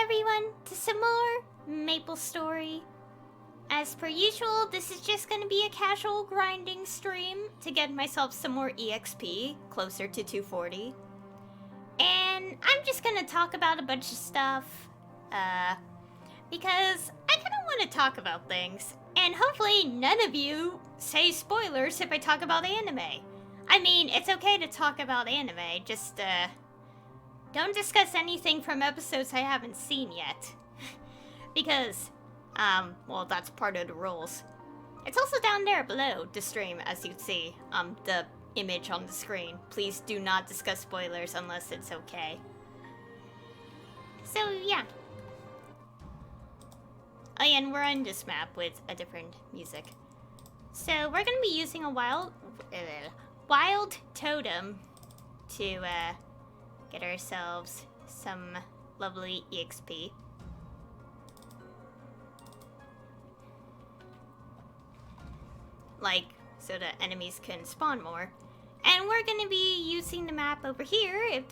everyone to some more Maplestory. As per usual, this is just gonna be a casual grinding stream to get myself some more EXP, closer to 240. And I'm just gonna talk about a bunch of stuff, because I kinda wanna talk about things. And hopefully none of you say spoilers if I talk about anime. I mean, it's okay to talk about anime, just, don't discuss anything from episodes I haven't seen yet. Because, well, that's part of the rules. It's also down there below the stream, as you see, the image on the screen. Please do not discuss spoilers unless it's okay. So, yeah. Oh yeah, and we're on this map with a different music. So, we're gonna be using a wild totem to, get ourselves some lovely EXP. Like, so the enemies can spawn more. And we're gonna be using the map over here if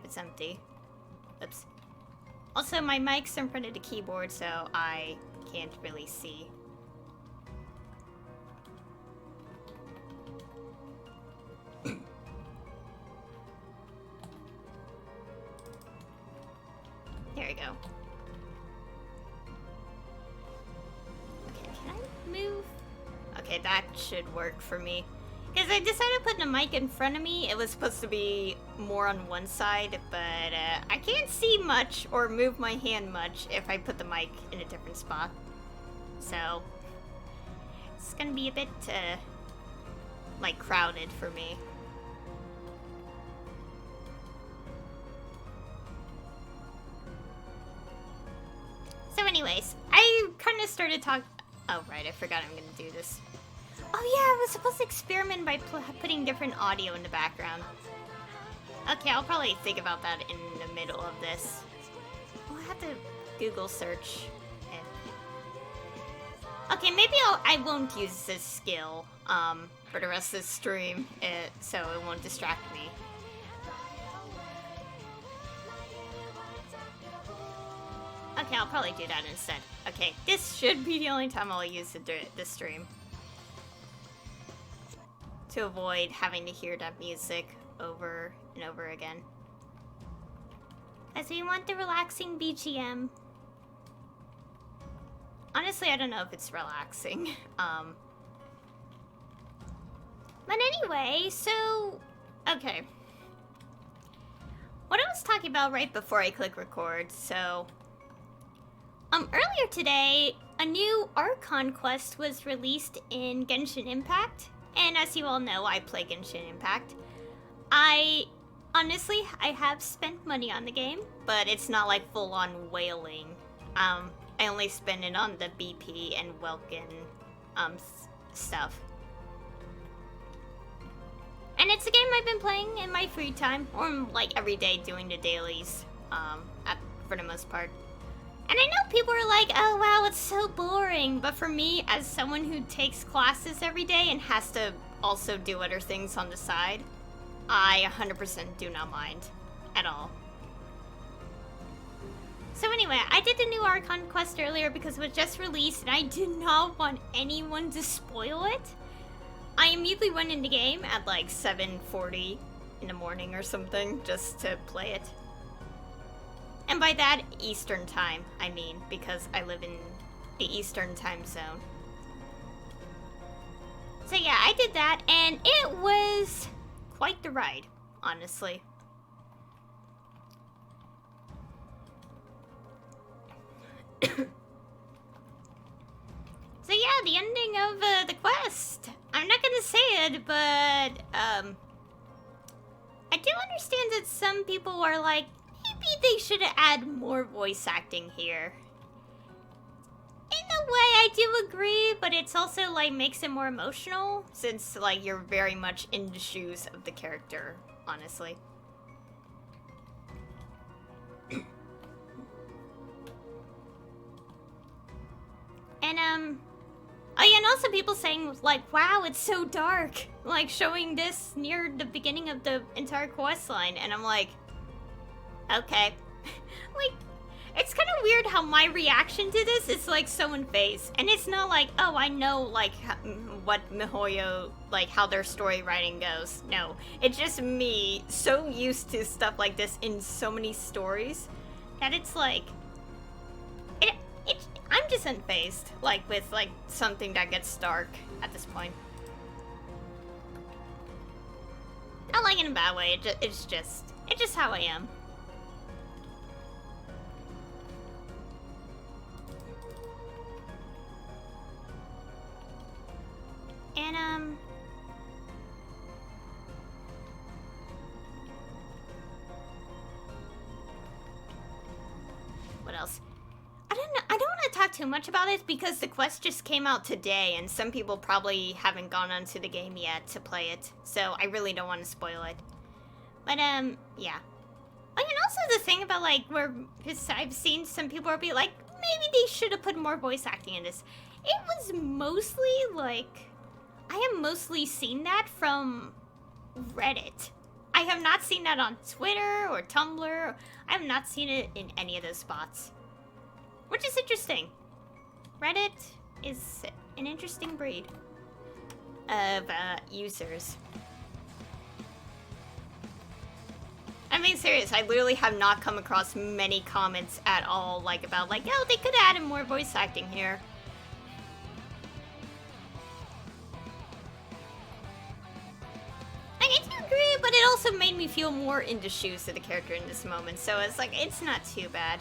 it's empty. Oops. Also, my mic's in front of the keyboard, so I can't really see. There we go. Okay, can I move? Okay, that should work for me. Because I decided to put the mic in front of me. It was supposed to be more on one side, but I can't see much or move my hand much if I put the mic in a different spot. So, it's gonna be a bit, like, crowded for me. So anyways, I kind of started talking... Oh, right, I forgot I'm gonna do this. Oh yeah, I was supposed to experiment by putting different audio in the background. Okay, I'll probably think about that in the middle of this. I'll have to Google search it. Okay, maybe I won't use this skill for the rest of the stream, so it won't distract me. Okay, I'll probably do that instead. Okay, this should be the only time I'll use this stream. To avoid having to hear that music over and over again. As we want the relaxing BGM. Honestly, I don't know if it's relaxing. But anyway, so... Okay. What I was talking about right before I click record, so... earlier today, a new Archon quest was released in Genshin Impact. And as you all know, I play Genshin Impact. Honestly, I have spent money on the game, but it's not like full-on whaling. I only spend it on the BP and Welkin, stuff. And it's a game I've been playing in my free time, or like every day doing the dailies, for the most part. And I know people are like, oh wow, it's so boring. But for me, as someone who takes classes every day and has to also do other things on the side, I 100% do not mind at all. So anyway, I did the new Archon quest earlier because it was just released and I did not want anyone to spoil it. I immediately went in the game at like 7:40 in the morning or something just to play it. And by that, Eastern time, I mean, because I live in the Eastern time zone. So yeah, I did that, and it was quite the ride, honestly. So yeah, the ending of the quest. I'm not gonna say it, but, I do understand that some people are like, maybe they should add more voice acting here. In a way, I do agree, but it's also, like, makes it more emotional, since, like, you're very much in the shoes of the character, honestly. And, oh yeah, and also people saying, like, wow, it's so dark, like, showing this near the beginning of the entire quest line, and I'm like, okay. Like, it's kind weird how my reaction to this is like so unfazed, and it's not like, oh, I know like what MiHoYo, like how their story writing goes. No, it's just me so used to stuff like this in so many stories that it's like, I'm just unfazed, like with like something that gets dark at this point. Not like in a bad way. It's just how I am. And what else? I don't want to talk too much about it because the quest just came out today, and some people probably haven't gone onto the game yet to play it, so I really don't want to spoil it. But yeah. Like, and also the thing about like where I've seen some people be like, maybe they should have put more voice acting in this. It was mostly like, I have mostly seen that from Reddit. I have not seen that on Twitter or Tumblr. I have not seen it in any of those spots. Which is interesting. Reddit is an interesting breed of users. I'm being serious. I literally have not come across many comments at all, like about like, oh, they could have added more voice acting here. Like, I do agree, but it also made me feel more in the shoes of the character in this moment, so it's like, it's not too bad.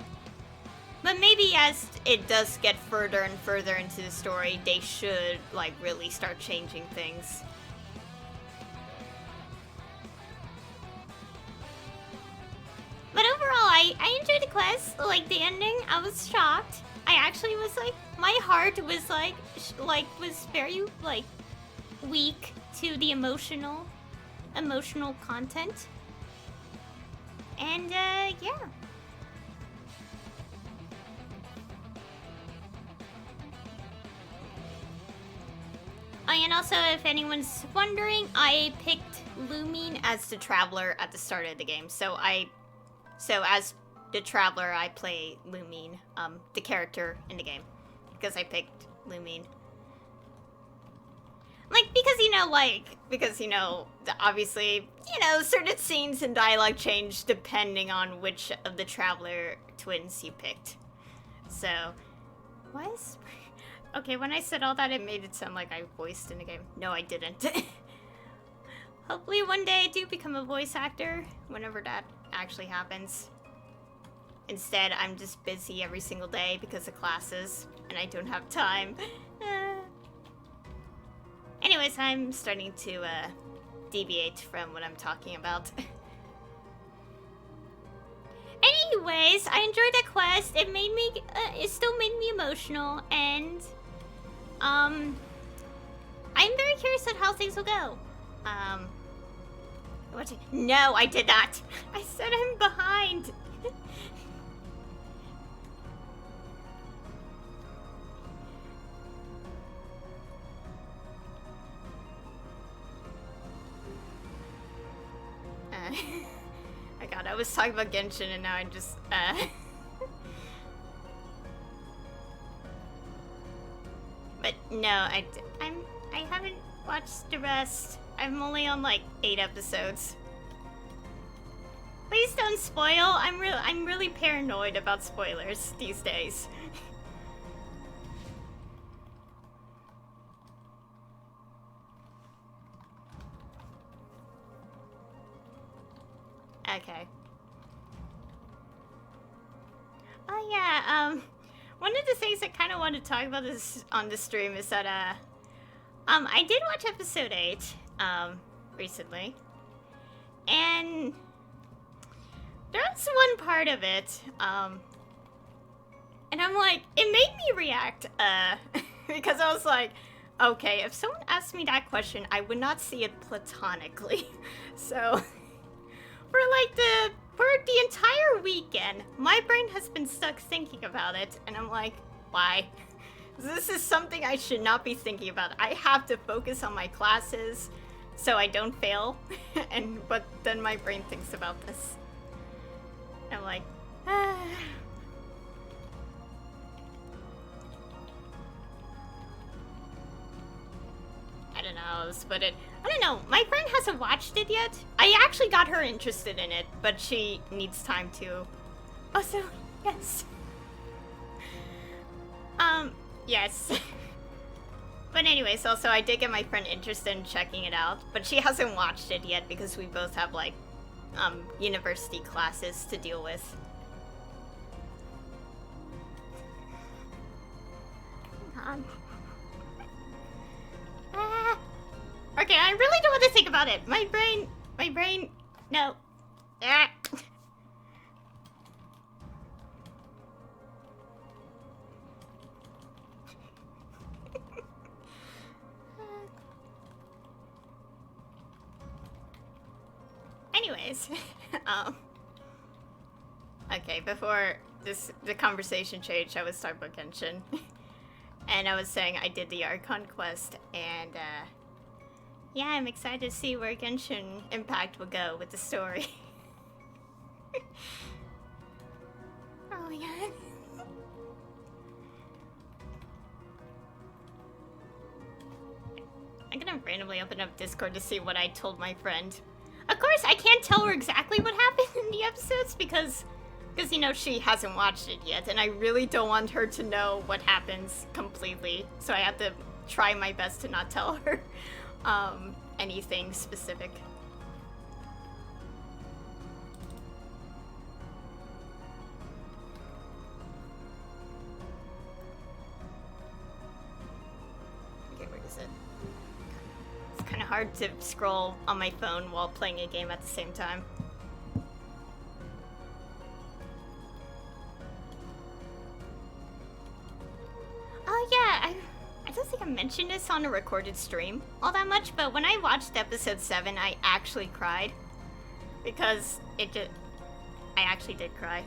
But maybe as it does get further and further into the story, they should, like, really start changing things. But overall, I enjoyed the quest. Like, the ending, I was shocked. I actually was, like, my heart was, like, was very, like, weak to the emotional content. And, yeah. And also, if anyone's wondering, I picked Lumine as the Traveler at the start of the game. So as the Traveler, I play Lumine, the character in the game, because I picked Lumine. Like, because, obviously, certain scenes and dialogue change depending on which of the Traveler twins you picked. So, why is... Okay, when I said all that, it made it sound like I voiced in the game. No, I didn't. Hopefully one day I do become a voice actor, whenever that actually happens. Instead, I'm just busy every single day because of classes, and I don't have time. Anyways, I'm starting to deviate from what I'm talking about. Anyways, I enjoyed that quest. It still made me emotional, and I'm very curious at how things will go. No, I did not. I said I'm behind. My God, I was talking about Genshin and now I just, But no, I haven't watched the rest. I'm only on like 8 episodes. Please don't spoil. I'm really paranoid about spoilers these days. Okay. Oh yeah, one of the things I kind of want to talk about this on the stream is that, I did watch episode 8, recently. And there's one part of it, and I'm like, it made me react, because I was like, okay, if someone asked me that question, I would not see it platonically. So, for the entire weekend, my brain has been stuck thinking about it, and I'm like, why? This is something I should not be thinking about. I have to focus on my classes so I don't fail, but then my brain thinks about this. I'm like, ah. was, but I don't know, my friend hasn't watched it yet. I actually got her interested in it, but she needs time to. Also, yes. Yes. But anyways, also I did get my friend interested in checking it out, but she hasn't watched it yet because we both have like, university classes to deal with. Okay, I really don't want to think about it. My brain, no. Ah. Anyways, okay, before the conversation changed, I was talking about Genshin. And I was saying I did the Archon quest, and, yeah, I'm excited to see where Genshin Impact will go with the story. Oh my god. I'm gonna randomly open up Discord to see what I told my friend. Of course, I can't tell her exactly what happened in the episodes because, you know, she hasn't watched it yet, and I really don't want her to know what happens completely, so I have to try my best to not tell her anything specific. Okay, where is it? It's kind of hard to scroll on my phone while playing a game at the same time. Oh yeah, I don't think I mentioned this on a recorded stream all that much, but when I watched episode 7, I actually cried. Because I actually did cry.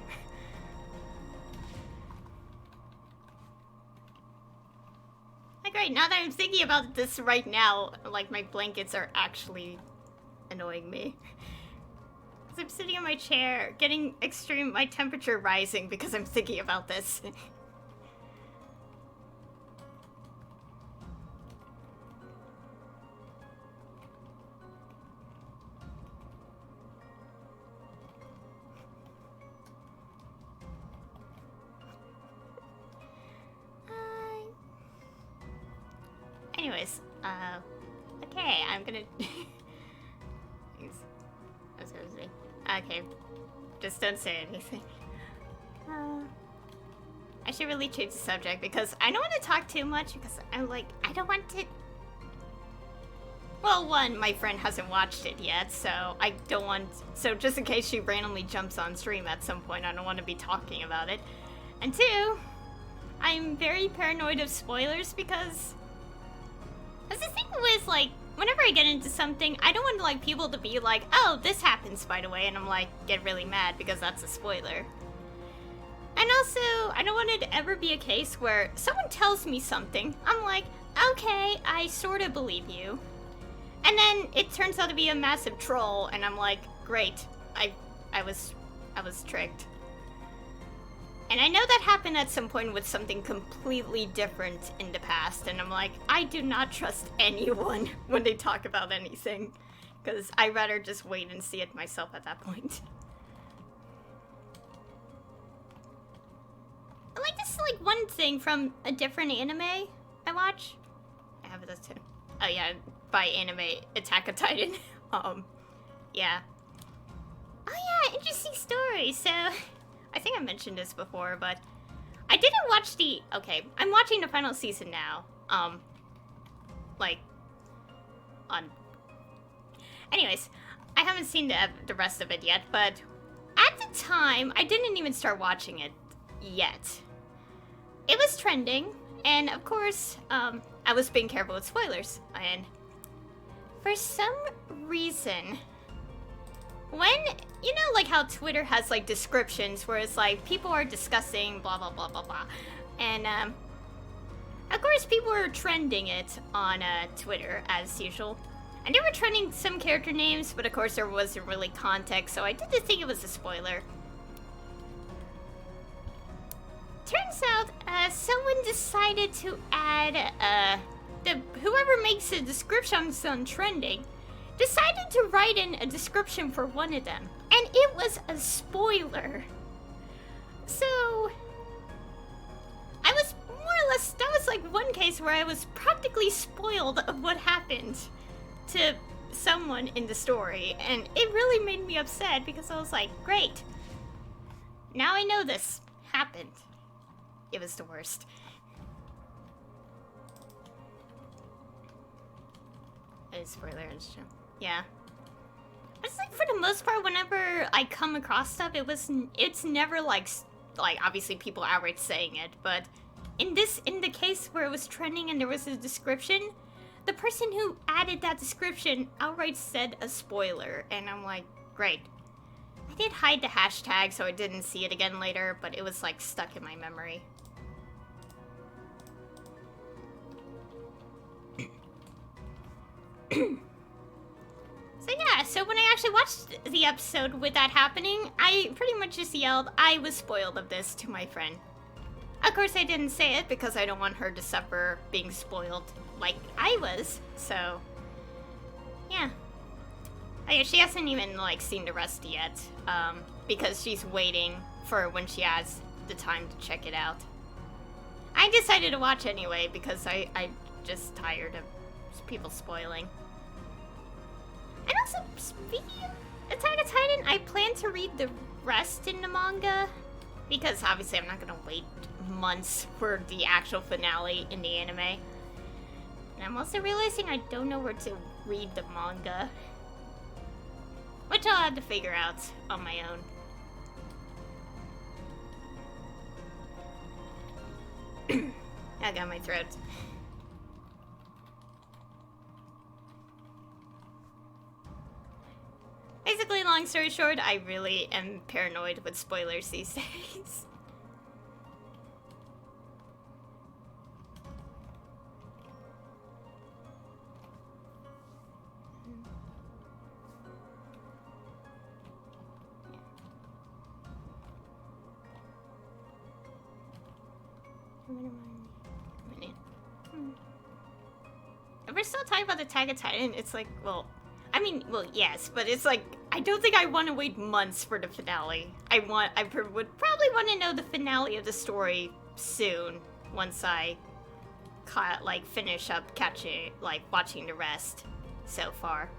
Like right now that I'm thinking about this right now, like my blankets are actually annoying me. Because I'm sitting in my chair, getting my temperature rising because I'm thinking about this. Anyways, okay, I'm gonna... Okay, just don't say anything. I should really change the subject because I don't want to talk too much because I'm like, I don't want to... Well, one, my friend hasn't watched it yet, so I don't want... So just in case she randomly jumps on stream at some point, I don't want to be talking about it. And two, I'm very paranoid of spoilers because... That's the thing with, like, whenever I get into something, I don't want, like, people to be like, oh, this happens, by the way, and I'm, like, get really mad because that's a spoiler. And also, I don't want it to ever be a case where someone tells me something, I'm like, okay, I sort of believe you. And then it turns out to be a massive troll, and I'm like, great, I was tricked. And I know that happened at some point with something completely different in the past, and I'm like, I do not trust anyone when they talk about anything, because I'd rather just wait and see it myself at that point. Like, this is like one thing from a different anime I watch. I have this too. Oh yeah, by anime, Attack on Titan. Yeah. Oh yeah, interesting story, so... I think I mentioned this before, but I didn't watch the... Okay, I'm watching the final season now. Like, on... Anyways, I haven't seen the rest of it yet, but at the time, I didn't even start watching it yet. It was trending, and of course, I was being careful with spoilers, and for some reason... When, you know, like how Twitter has, like, descriptions where it's like, people are discussing blah, blah, blah, blah, blah. And, of course, people were trending it on, Twitter, as usual. And they were trending some character names, but of course there wasn't really context, so I didn't think it was a spoiler. Turns out, someone decided to add, whoever makes the descriptions on trending decided to write in a description for one of them, and it was a spoiler. So I was more or less, that was like one case where I was practically spoiled of what happened to someone in the story, and it really made me upset because I was like, great, now I know this happened. It was the worst. A spoiler, yeah. It's like for the most part, whenever I come across stuff, it's never like obviously people outright saying it, but in the case where it was trending and there was a description, the person who added that description outright said a spoiler, and I'm like, great. I did hide the hashtag so I didn't see it again later, but it was like stuck in my memory. So yeah, so when I actually watched the episode with that happening, I pretty much just yelled, I was spoiled of this, to my friend. Of course I didn't say it because I don't want her to suffer being spoiled like I was, so yeah. She hasn't even like seen the rest yet, because she's waiting for when she has the time to check it out. I decided to watch anyway because I'm just tired of people spoiling. And also, speaking of Attack on Titan, I plan to read the rest in the manga, because obviously I'm not gonna wait months for the actual finale in the anime. And I'm also realizing I don't know where to read the manga, which I'll have to figure out on my own. I got my throat. Basically, long story short, I really am paranoid with spoilers these days. If we're still talking about Attack on Titan, it's like, well, yes, but it's like, I don't think I want to wait months for the finale. I would probably want to know the finale of the story soon, once I finish up watching the rest so far.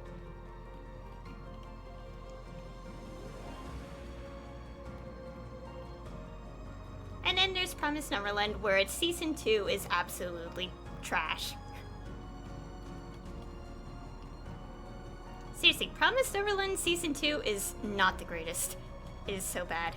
And then there's Promised Neverland, where its season 2 is absolutely trash. Seriously, Promised Neverland Season 2 is not the greatest. It is so bad.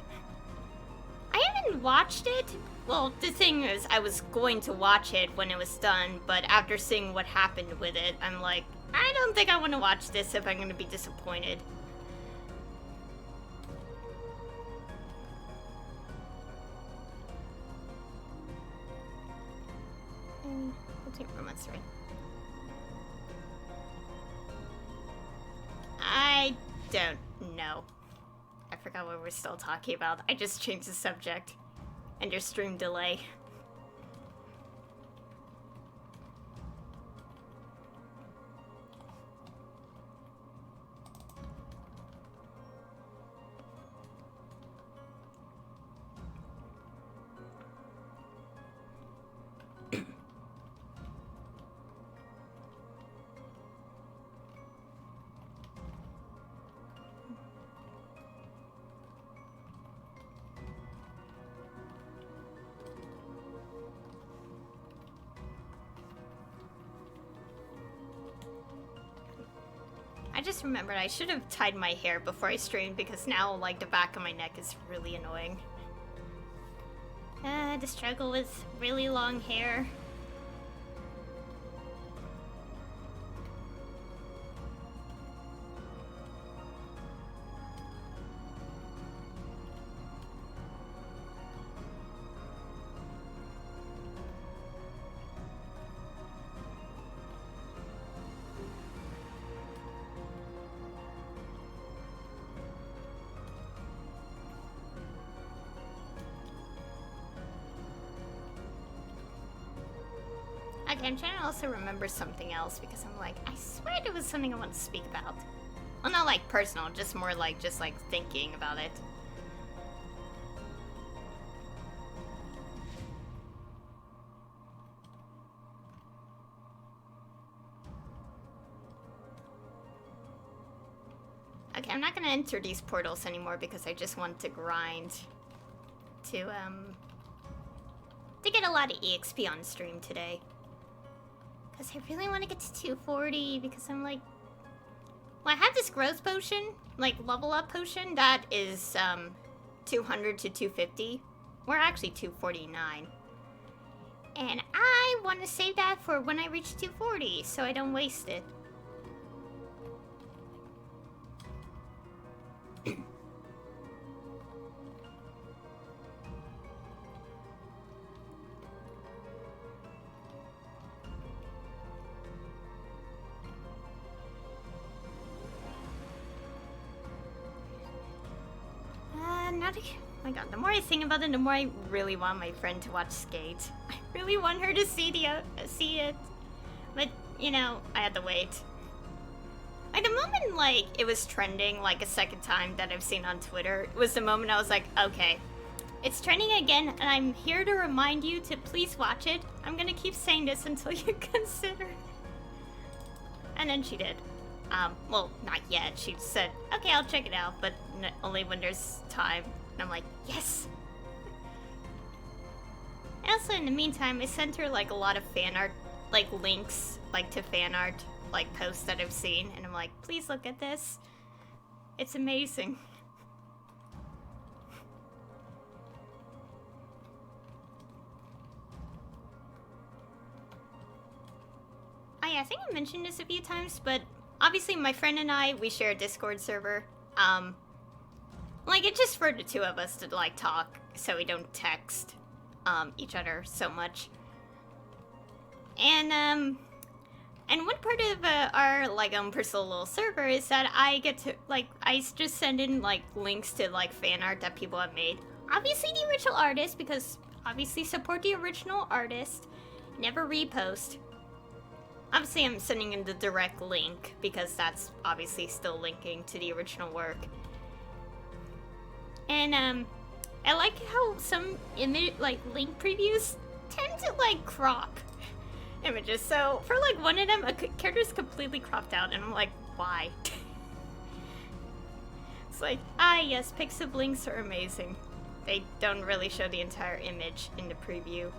I haven't watched it. Well, the thing is, I was going to watch it when it was done, but after seeing what happened with it, I'm like, I don't think I want to watch this if I'm going to be disappointed. I'll take Romance 3. I don't know. I forgot what we're still talking about. I just changed the subject. And your stream delay. I just remembered I should have tied my hair before I streamed because now, like, the back of my neck is really annoying. The struggle with really long hair. Okay, I'm trying to also remember something else because I'm like, I swear there was something I want to speak about. Well, not like personal, just more like, thinking about it. Okay, I'm not gonna enter these portals anymore because I just want to grind to get a lot of EXP on stream today. Because I really want to get to 240 because I'm like... Well, I have this growth potion, like level up potion, that is 200 to 250. We're actually 249. And I want to save that for when I reach 240 so I don't waste it. Oh my god, the more I think about it, the more I really want my friend to watch Skate. I really want her to see it. But, you know, I had to wait. Like, the moment, like, it was trending, like, a second time that I've seen on Twitter, was the moment I was like, okay, it's trending again, and I'm here to remind you to please watch it. I'm gonna keep saying this until you consider it. And then she did. Well, not yet. She said, okay, I'll check it out, but only when there's time. And I'm like, yes! And also, in the meantime, I sent her, like, a lot of fan art, like, links, like, to fan art, like, posts that I've seen. And I'm like, please look at this. It's amazing. Oh yeah, I think I mentioned this a few times, but obviously my friend and I, we share a Discord server. Like, it's just for the two of us to, like, talk, so we don't text, each other so much. And one part of, our, like, personal little server is that I get to, like, I just send in, like, links to, like, fan art that people have made. Obviously the original artist, because obviously support the original artist. Never repost. Obviously I'm sending in the direct link, because that's obviously still linking to the original work. And, I like how some image, like, link previews tend to, like, crop images. So, for, like, one of them, a character's completely cropped out, and I'm like, why? It's like, ah, yes, pixel links are amazing. They don't really show the entire image in the preview.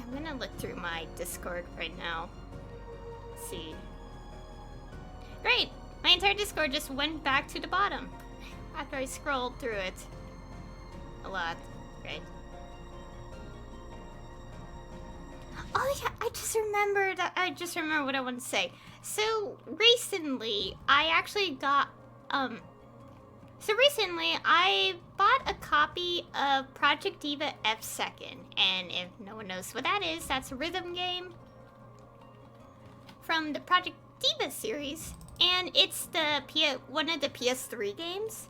I'm gonna look through my Discord right now. Let's see. Great! My entire Discord just went back to the bottom after I scrolled through it a lot. Great. Oh yeah, I just remember what I want to say. So recently, I bought a copy of Project Diva F2nd, and if no one knows what that is, that's a rhythm game from the Project Diva series, and it's one of the PS3 games.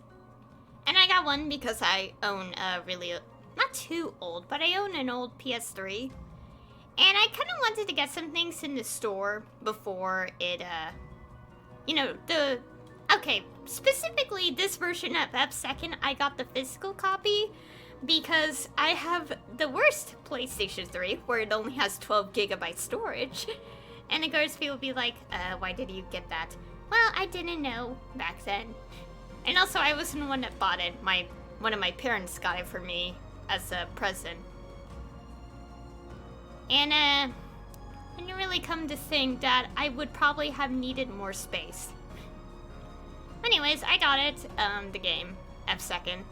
And I got one because I own a really, not too old, but I own an old PS3. And I kind of wanted to get some things in the store before it, okay, specifically this version of F2nd, I got the physical copy because I have the worst PlayStation 3 where it only has 12 gigabyte storage. And of course people be like, why did you get that? Well, I didn't know back then. And also I wasn't the one that bought it. One of my parents got it for me as a present. And I didn't really come to think that I would probably have needed more space. Anyways, I got it, the game, F2nd.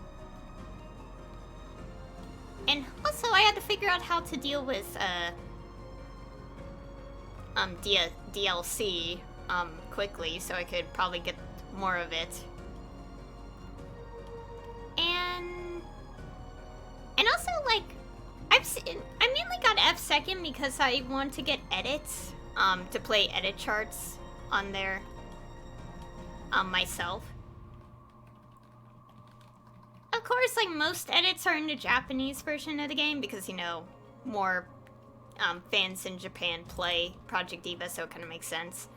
And also, I had to figure out how to deal with, DLC, quickly, so I could probably get more of it. And also, like, I mainly got F2nd because I want to get edits, to play edit charts on there. myself. Of course, like, most edits are in the Japanese version of the game because, you know, more fans in Japan play Project Diva, so it kind of makes sense.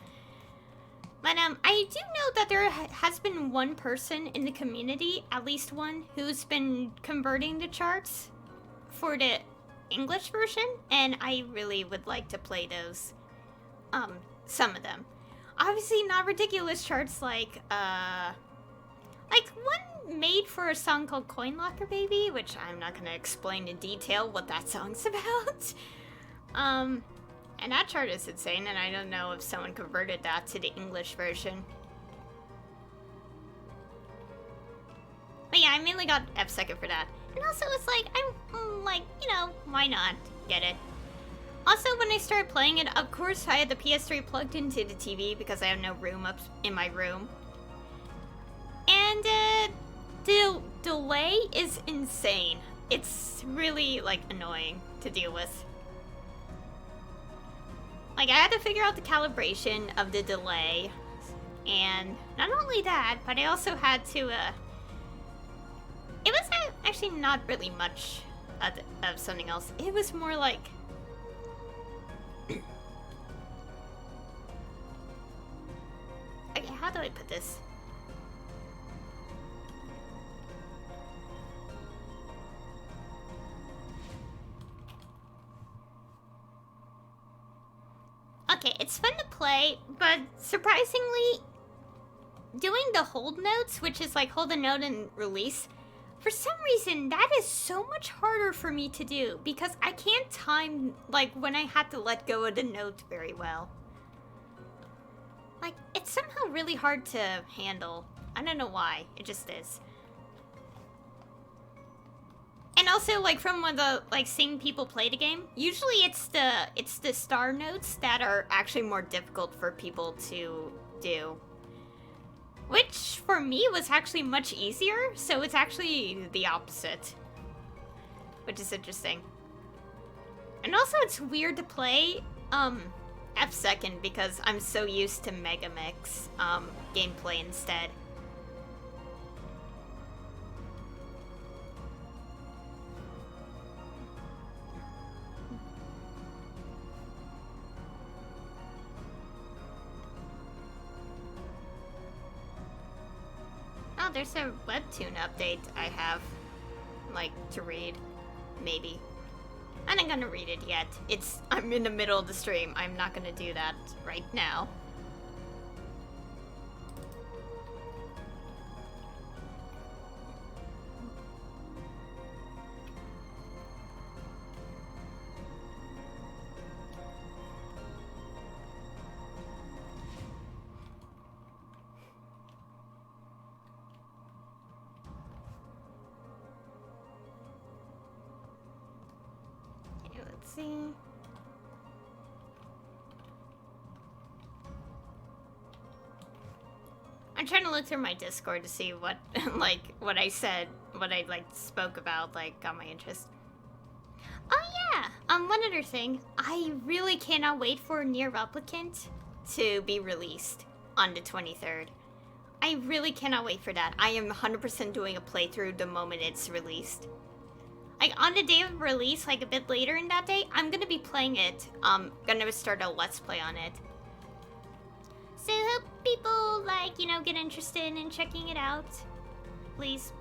But I do know that there has been one person in the community, at least one, who's been converting the charts for the English version, and I really would like to play those. Some of them. Obviously not ridiculous charts like one made for a song called Coin Locker Baby, which I'm not gonna explain in detail what that song's about. And that chart is insane, and I don't know if someone converted that to the English version. But yeah, I mainly got F2 for that. And also, it's like, I'm like, you know, why not get it? Also, when I started playing it, of course, I had the PS3 plugged into the TV because I have no room up in my room. And the delay is insane. It's really, like, annoying to deal with. Like, I had to figure out the calibration of the delay. And not only that, but I also had to, it was actually not really much of something else. It was more like... Okay, how do I put this? Okay, it's fun to play, but surprisingly, doing the hold notes, which is like hold a note and release, for some reason, that is so much harder for me to do because I can't time, like, when I had to let go of the note very well. Like, it's somehow really hard to handle. I don't know why. It just is. And also, like, from when seeing people play the game, usually it's the star notes that are actually more difficult for people to do. Which, for me, was actually much easier, so it's actually the opposite. Which is interesting. And also, it's weird to play, F2 because I'm so used to Megamix, gameplay instead. Oh, there's a webtoon update I have, like, to read. Maybe. I'm not gonna read it yet. I'm in the middle of the stream. I'm not gonna do that right now. See. I'm trying to look through my Discord to see what, like, what I said, what I, like, spoke about, like, got my interest. Oh, yeah! One other thing. I really cannot wait for Nier Replicant to be released on the 23rd. I really cannot wait for that. I am 100% doing a playthrough the moment it's released. Like, on the day of release, like, a bit later in that day, I'm gonna be playing it. Gonna start a Let's Play on it. So, hope people, like, you know, get interested in checking it out. Please.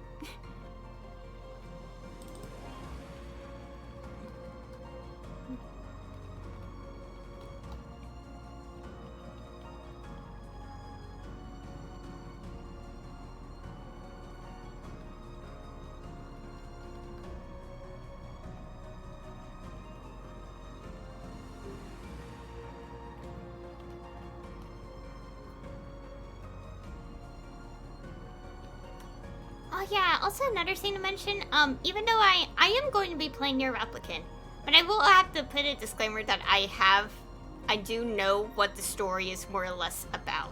Oh yeah, also another thing to mention, even though I am going to be playing Nier Replicant, but I will have to put a disclaimer that I do know what the story is more or less about.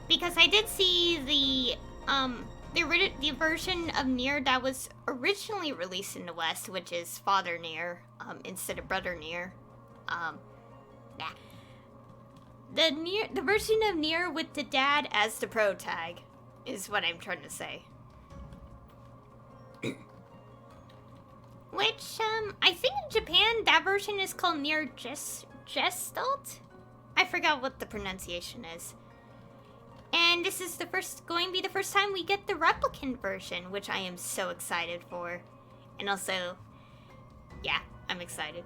Because I did see the version of Nier that was originally released in the West, which is Father Nier, instead of Brother Nier. Yeah. the version of Nier with the dad as the pro tag is what I'm trying to say. Which, I think in Japan, that version is called Nier Gestalt? I forgot what the pronunciation is. And this is going to be the first time we get the replicant version, which I am so excited for. And also, yeah, I'm excited.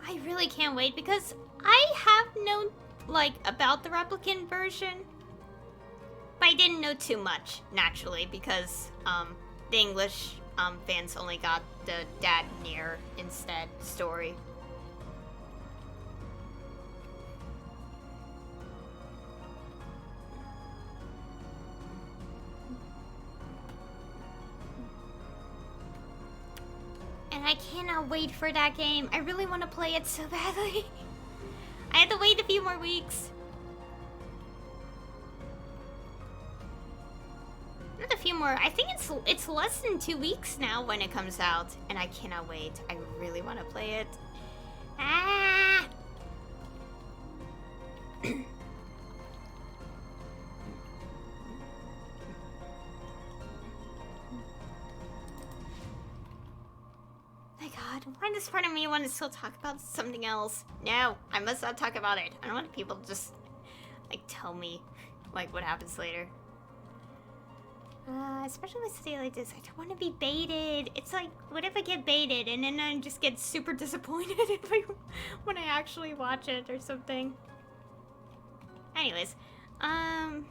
I really can't wait because I have known, like, about the replicant version. But I didn't know too much, naturally, because, the English, fans only got the Dad Nier instead story. And I cannot wait for that game. I really want to play it so badly. I have to wait a few more weeks. Not a few more. I think it's less than 2 weeks now when it comes out, and I cannot wait. I really want to play it. Ah! My God, why does part of me want to still talk about something else? No, I must not talk about it. I don't want people to just, like, tell me, like, what happens later. Especially with a day like this, I don't want to be baited. It's like, what if I get baited and then I just get super disappointed when I actually watch it or something? Anyways, I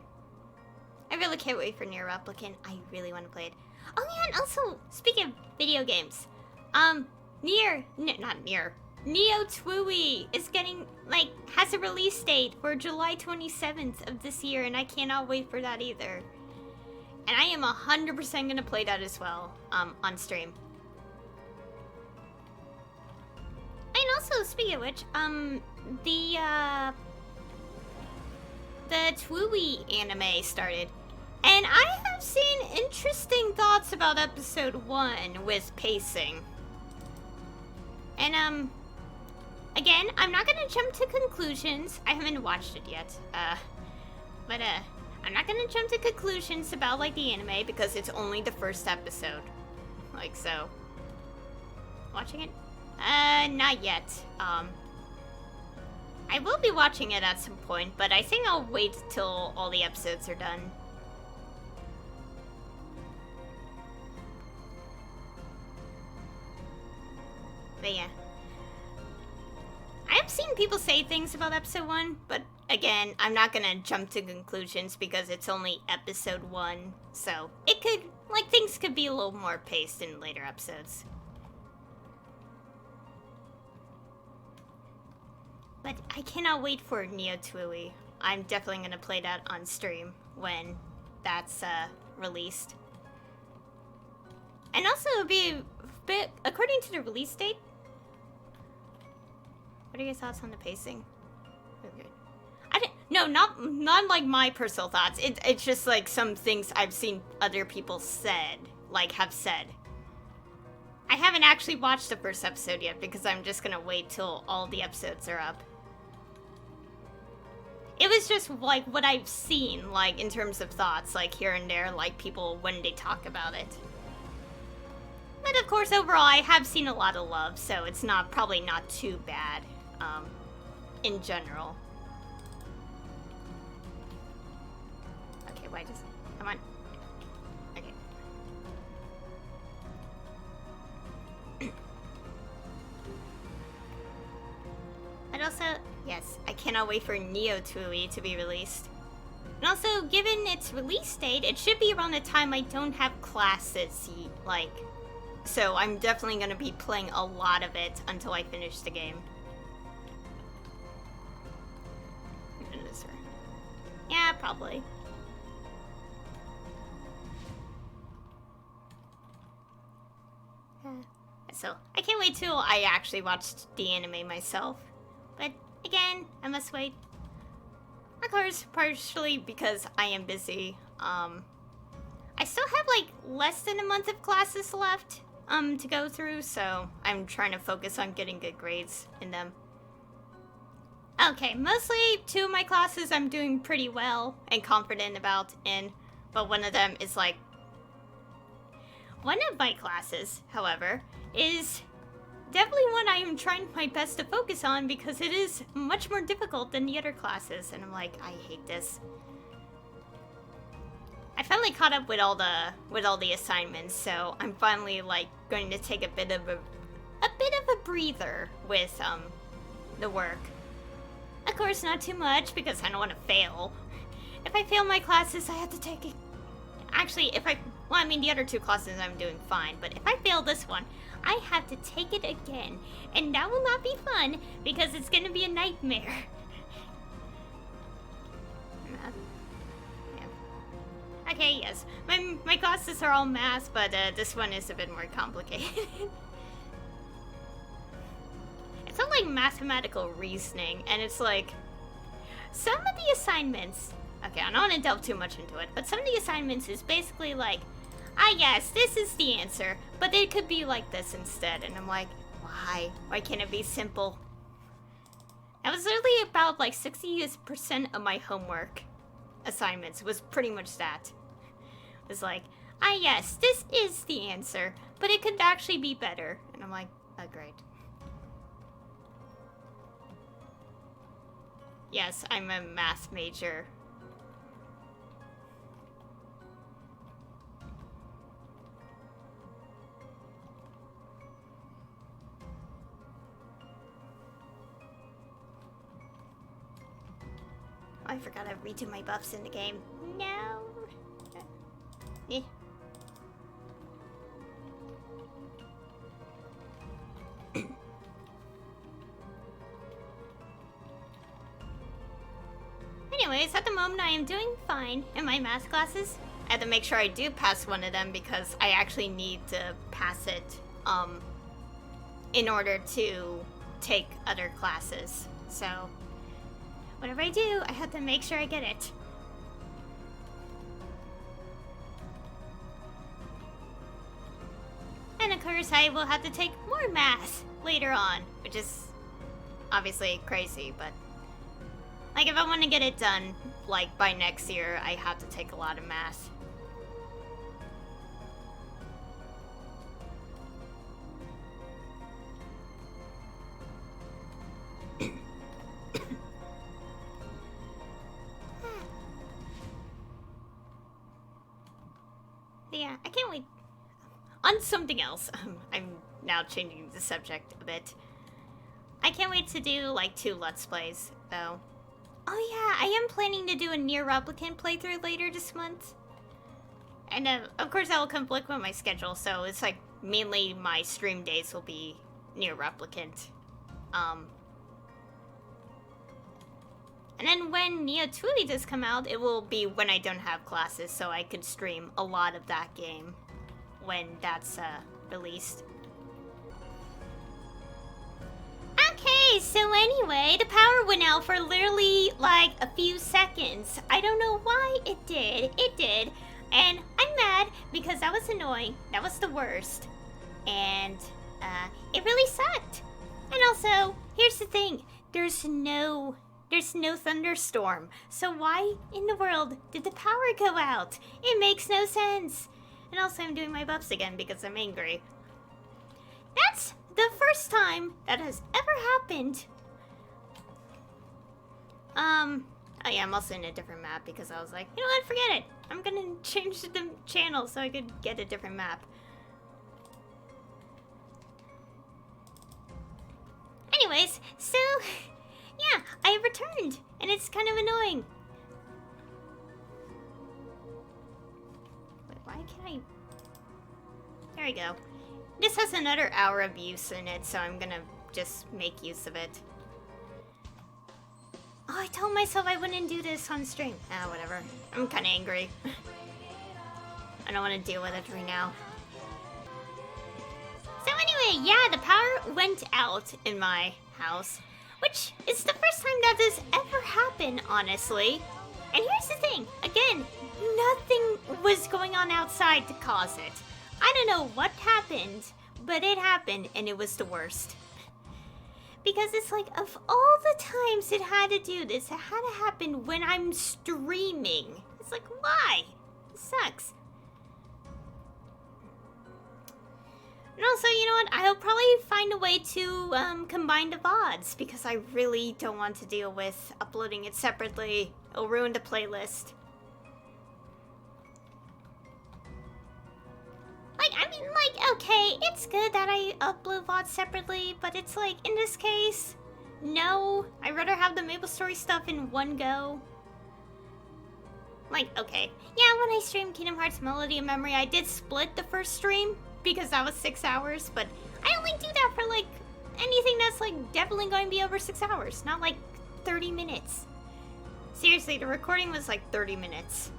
really can't wait for Nier Replicant. I really want to play it. Oh yeah, and also, speaking of video games, Neo Twooey is getting, like, has a release date for July 27th of this year, and I cannot wait for that either. And I am 100% gonna play that as well, on stream. And also, speaking of which, the Twooey anime started. And I have seen interesting thoughts about episode 1 with pacing. And, again, I'm not gonna jump to conclusions. I haven't watched it yet, I'm not gonna jump to conclusions about, like, the anime because it's only the first episode. Like, so. Watching it? Not yet. I will be watching it at some point, but I think I'll wait till all the episodes are done. But yeah. I have seen people say things about episode 1, but again, I'm not gonna jump to conclusions because it's only episode 1, so it could, like, things could be a little more paced in later episodes. But I cannot wait for Neo Twooey. I'm definitely gonna play that on stream when that's, released. And also, it'll be a bit, according to the release date. What are your thoughts on the pacing? Okay. No, not like my personal thoughts. It's just like some things I've seen other people have said. I haven't actually watched the first episode yet because I'm just gonna wait till all the episodes are up. It was just like what I've seen, like in terms of thoughts, like here and there, like people when they talk about it. But of course, overall, I have seen a lot of love, so it's probably not too bad, in general. Okay, why does... Come on. Okay. And also, yes, I cannot wait for Neo Twooey to be released. And also, given its release date, it should be around the time I don't have classes, like... So I'm definitely going to be playing a lot of it until I finish the game. Yeah, probably. So, I can't wait till I actually watched the anime myself. But, again, I must wait. Of course, partially because I am busy. I still have, like, less than a month of classes left. to go through, so I'm trying to focus on getting good grades in them. Okay, mostly 2 of my classes I'm doing pretty well and confident about in, but one of them is like... One of my classes, however, is definitely one I am trying my best to focus on because it is much more difficult than the other classes, and I'm like, I hate this. I finally caught up with all the assignments, so I'm finally like going to take a bit of a breather with the work. Of course, not too much because I don't want to fail. If I fail my classes, I have to take it. Actually, well, I mean, the other 2 classes I'm doing fine, but if I fail this one, I have to take it again, and that will not be fun because it's going to be a nightmare. Yeah. Okay, yes, my classes are all math, but this one is a bit more complicated. It's all like mathematical reasoning, and it's like some of the assignments. Okay, I don't want to delve too much into it, but some of the assignments is basically like, yes, this is the answer, but it could be like this instead. And I'm like, why? Why can't it be simple? That was literally about like 60% of my homework assignments was pretty much that. It was like, yes, this is the answer, but it could actually be better. And I'm like, oh, great. Yes, I'm a math major. I forgot to redo my buffs in the game. No. Eh. Anyways, at the moment I am doing fine in my math classes. I have to make sure I do pass one of them because I actually need to pass it in order to take other classes. So whatever I do, I have to make sure I get it. And of course, I will have to take more math later on, which is obviously crazy, but like if I want to get it done, like by next year, I have to take a lot of math. Yeah, I can't wait. On something else, I'm now changing the subject a bit. I can't wait to do like 2 Let's Plays, though. Oh yeah, I am planning to do a Nier Replicant playthrough later this month. And of course that will conflict with my schedule, so it's like mainly my stream days will be Nier Replicant. And then when Neo 2 does come out, it will be when I don't have classes, so I could stream a lot of that game when that's released. Okay, so anyway, the power went out for literally like a few seconds. I don't know why it did. It did. And I'm mad because that was annoying. That was the worst. And it really sucked. And also, here's the thing. There's no thunderstorm. So why in the world did the power go out? It makes no sense. And also I'm doing my buffs again because I'm angry. That's the first time that has ever happened. Oh yeah, I'm also in a different map because I was like, you know what, forget it. I'm gonna change the channel so I could get a different map. Anyways, so yeah, I returned, and it's kind of annoying. Wait, why can't I? There we go. This has another hour of use in it, so I'm gonna just make use of it. Oh, I told myself I wouldn't do this on stream. Ah, whatever. I'm kind of angry. I don't want to deal with it right now. So anyway, yeah, the power went out in my house, which is the first time that this ever happened, honestly. And here's the thing, again, nothing was going on outside to cause it. I don't know what happened, but it happened and it was the worst. Because it's like, of all the times it had to do this, it had to happen when I'm streaming. It's like, why? It sucks. And also, you know what? I'll probably find a way to combine the VODs because I really don't want to deal with uploading it separately. It'll ruin the playlist. Okay, it's good that I upload VODs separately, but it's like, in this case, no. I'd rather have the Maplestory stuff in one go. Like, okay. Yeah, when I streamed Kingdom Hearts Melody of Memory, I did split the first stream because that was 6 hours, but I only do that for, like, anything that's, like, definitely going to be over 6 hours, not, like, 30 minutes. Seriously, the recording was, like, 30 minutes.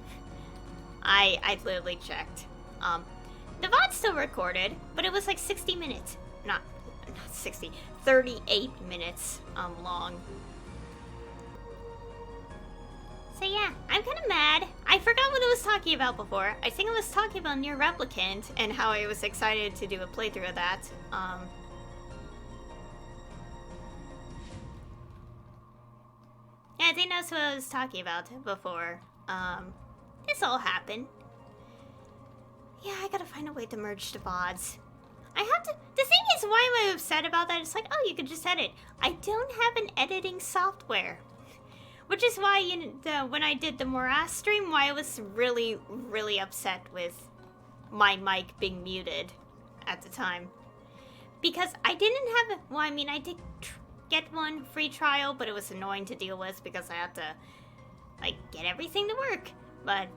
I literally checked. The VOD still recorded, but it was like 60 minutes. Not 60, 38 minutes long. So yeah, I'm kind of mad. I forgot what I was talking about before. I think I was talking about Nier Replicant and how I was excited to do a playthrough of that. Yeah, I think that's what I was talking about before. This all happened. Yeah, I gotta find a way to merge the VODs. I have to... The thing is, why am I upset about that? It's like, oh, you could just edit. I don't have an editing software. Which is why, when I did the Morass stream, why I was really, really upset with my mic being muted at the time. Because I didn't have... Well, I mean, I did get one free trial, but it was annoying to deal with because I had to, like, get everything to work. But,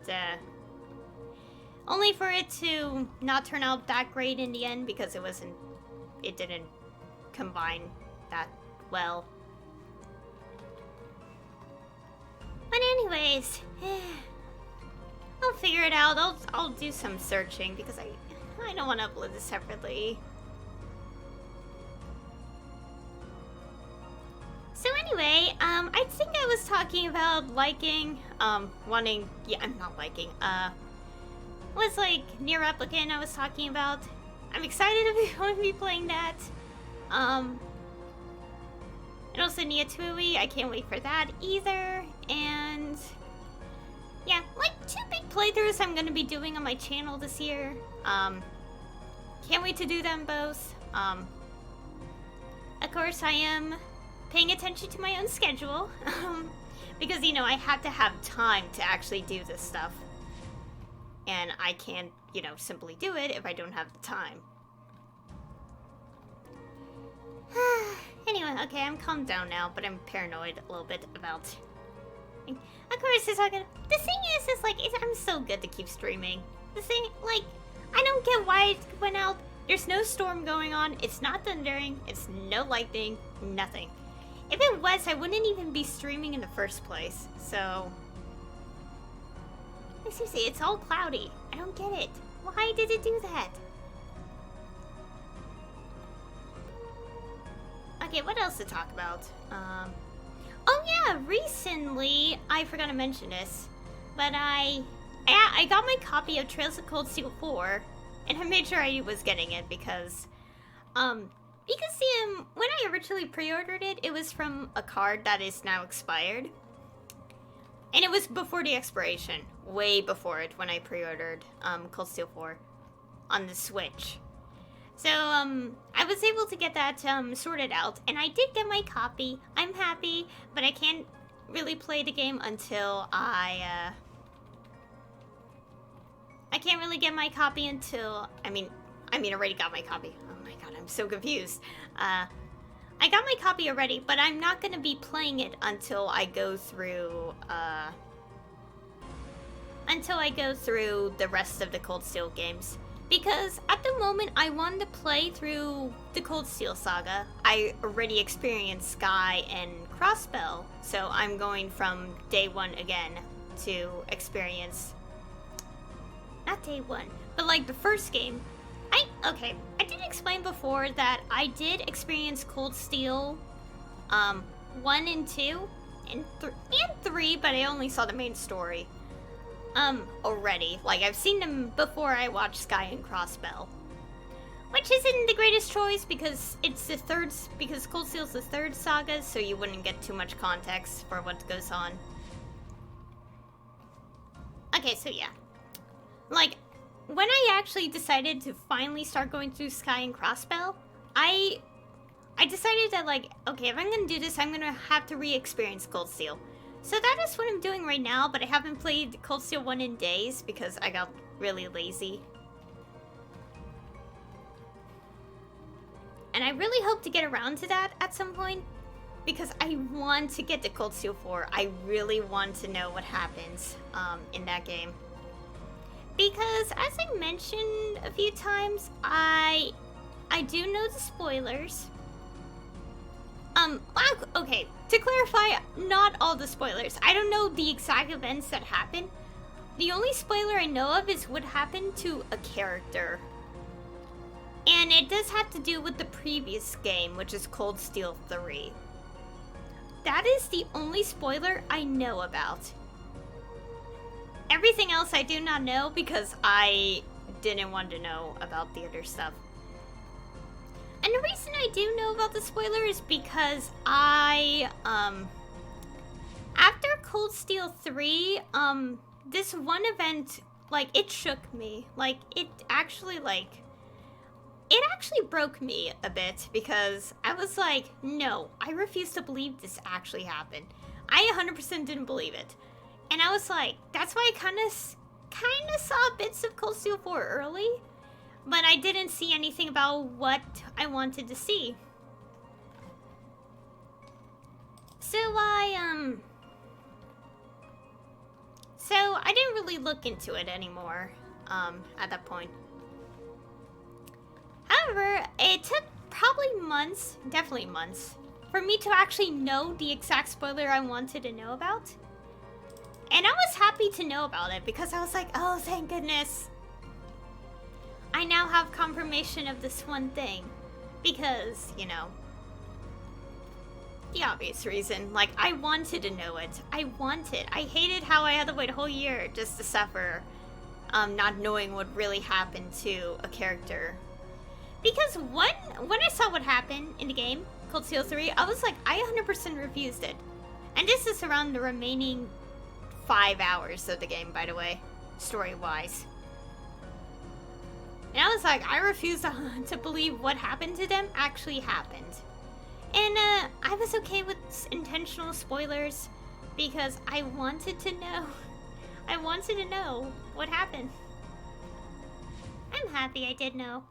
only for it to not turn out that great in the end because it didn't combine that well. But anyways, I'll figure it out. I'll do some searching because I don't want to upload this separately. So anyway, I think I was talking about liking, wanting, yeah, I'm not liking, was like Nier Replicant I was talking about. I'm excited to be going to be playing that. And also Nia Tui, I can't wait for that either. And yeah, like 2 big playthroughs I'm gonna be doing on my channel this year. Can't wait to do them both. Of course I am paying attention to my own schedule. Because, you know, I have to have time to actually do this stuff. And I can't, you know, simply do it if I don't have the time. Anyway, okay, I'm calmed down now, but I'm paranoid a little bit about... Of course, it's not gonna... The thing is like, I'm so good to keep streaming. The thing, like, I don't get why it went out. There's no storm going on, it's not thundering, it's no lightning, nothing. If it was, I wouldn't even be streaming in the first place, so... Seriously, it's all cloudy. I don't get it. Why did it do that? Okay, what else to talk about? Oh yeah, recently, I forgot to mention this, but I got my copy of Trails of Cold Steel 4, and I made sure I was getting it because when I originally pre-ordered it, it was from a card that is now expired. And it was before the expiration, way before it when I pre-ordered Cold Steel 4 on the Switch. So, I was able to get that sorted out, and I did get my copy. I'm happy, but I can't really play the game until I can't really get my copy until, I mean, I already got my copy. Oh my god, I'm so confused. I got my copy already, but I'm not gonna be playing it until I go through, the rest of the Cold Steel games. Because at the moment, I wanted to play through the Cold Steel saga. I already experienced Sky and Crossbell, so I'm going from day 1 again to experience... Not day 1, but like the first game. I did explain before that I did experience Cold Steel 1 and 2 and 3, but I only saw the main story. already. Like, I've seen them before I watched Sky and Crossbell. Which isn't the greatest choice because it's the third, because Cold Steel's the third saga, so you wouldn't get too much context for what goes on. Okay, so yeah. Like, when I actually decided to finally start going through Sky and Crossbell, I decided that, like, okay, if I'm gonna do this, I'm gonna have to re-experience Cold Steel. So that is what I'm doing right now, but I haven't played Cold Steel 1 in days because I got really lazy. And I really hope to get around to that at some point, because I want to get to Cold Steel 4. I really want to know what happens in that game. Because, as I mentioned a few times, I do know the spoilers. Okay, to clarify, not all the spoilers. I don't know the exact events that happen. The only spoiler I know of is what happened to a character. And it does have to do with the previous game, which is Cold Steel 3. That is the only spoiler I know about. Everything else I do not know because I didn't want to know about the other stuff. And the reason I do know about the spoiler is because after Cold Steel 3, this one event, like, it shook me. Like, it actually broke me a bit because I was like, no, I refuse to believe this actually happened. I 100% didn't believe it. And I was like, that's why I kind of saw bits of Cold Steel 4 early, but I didn't see anything about what I wanted to see. So I didn't really look into it anymore at that point. However, it took probably months, definitely months, for me to actually know the exact spoiler I wanted to know about. And I was happy to know about it because I was like, oh, thank goodness. I now have confirmation of this one thing. Because, you know, the obvious reason. Like, I wanted to know it. I hated how I had to wait a whole year just to suffer not knowing what really happened to a character. Because when I saw what happened in the game, Cold Steel 3, I was like, I 100% refused it. And this is around the remaining 5 hours of the game, by the way, story-wise. And I was like, I refuse to believe what happened to them actually happened. And I was okay with intentional spoilers because I wanted to know. I wanted to know what happened. I'm happy I did know.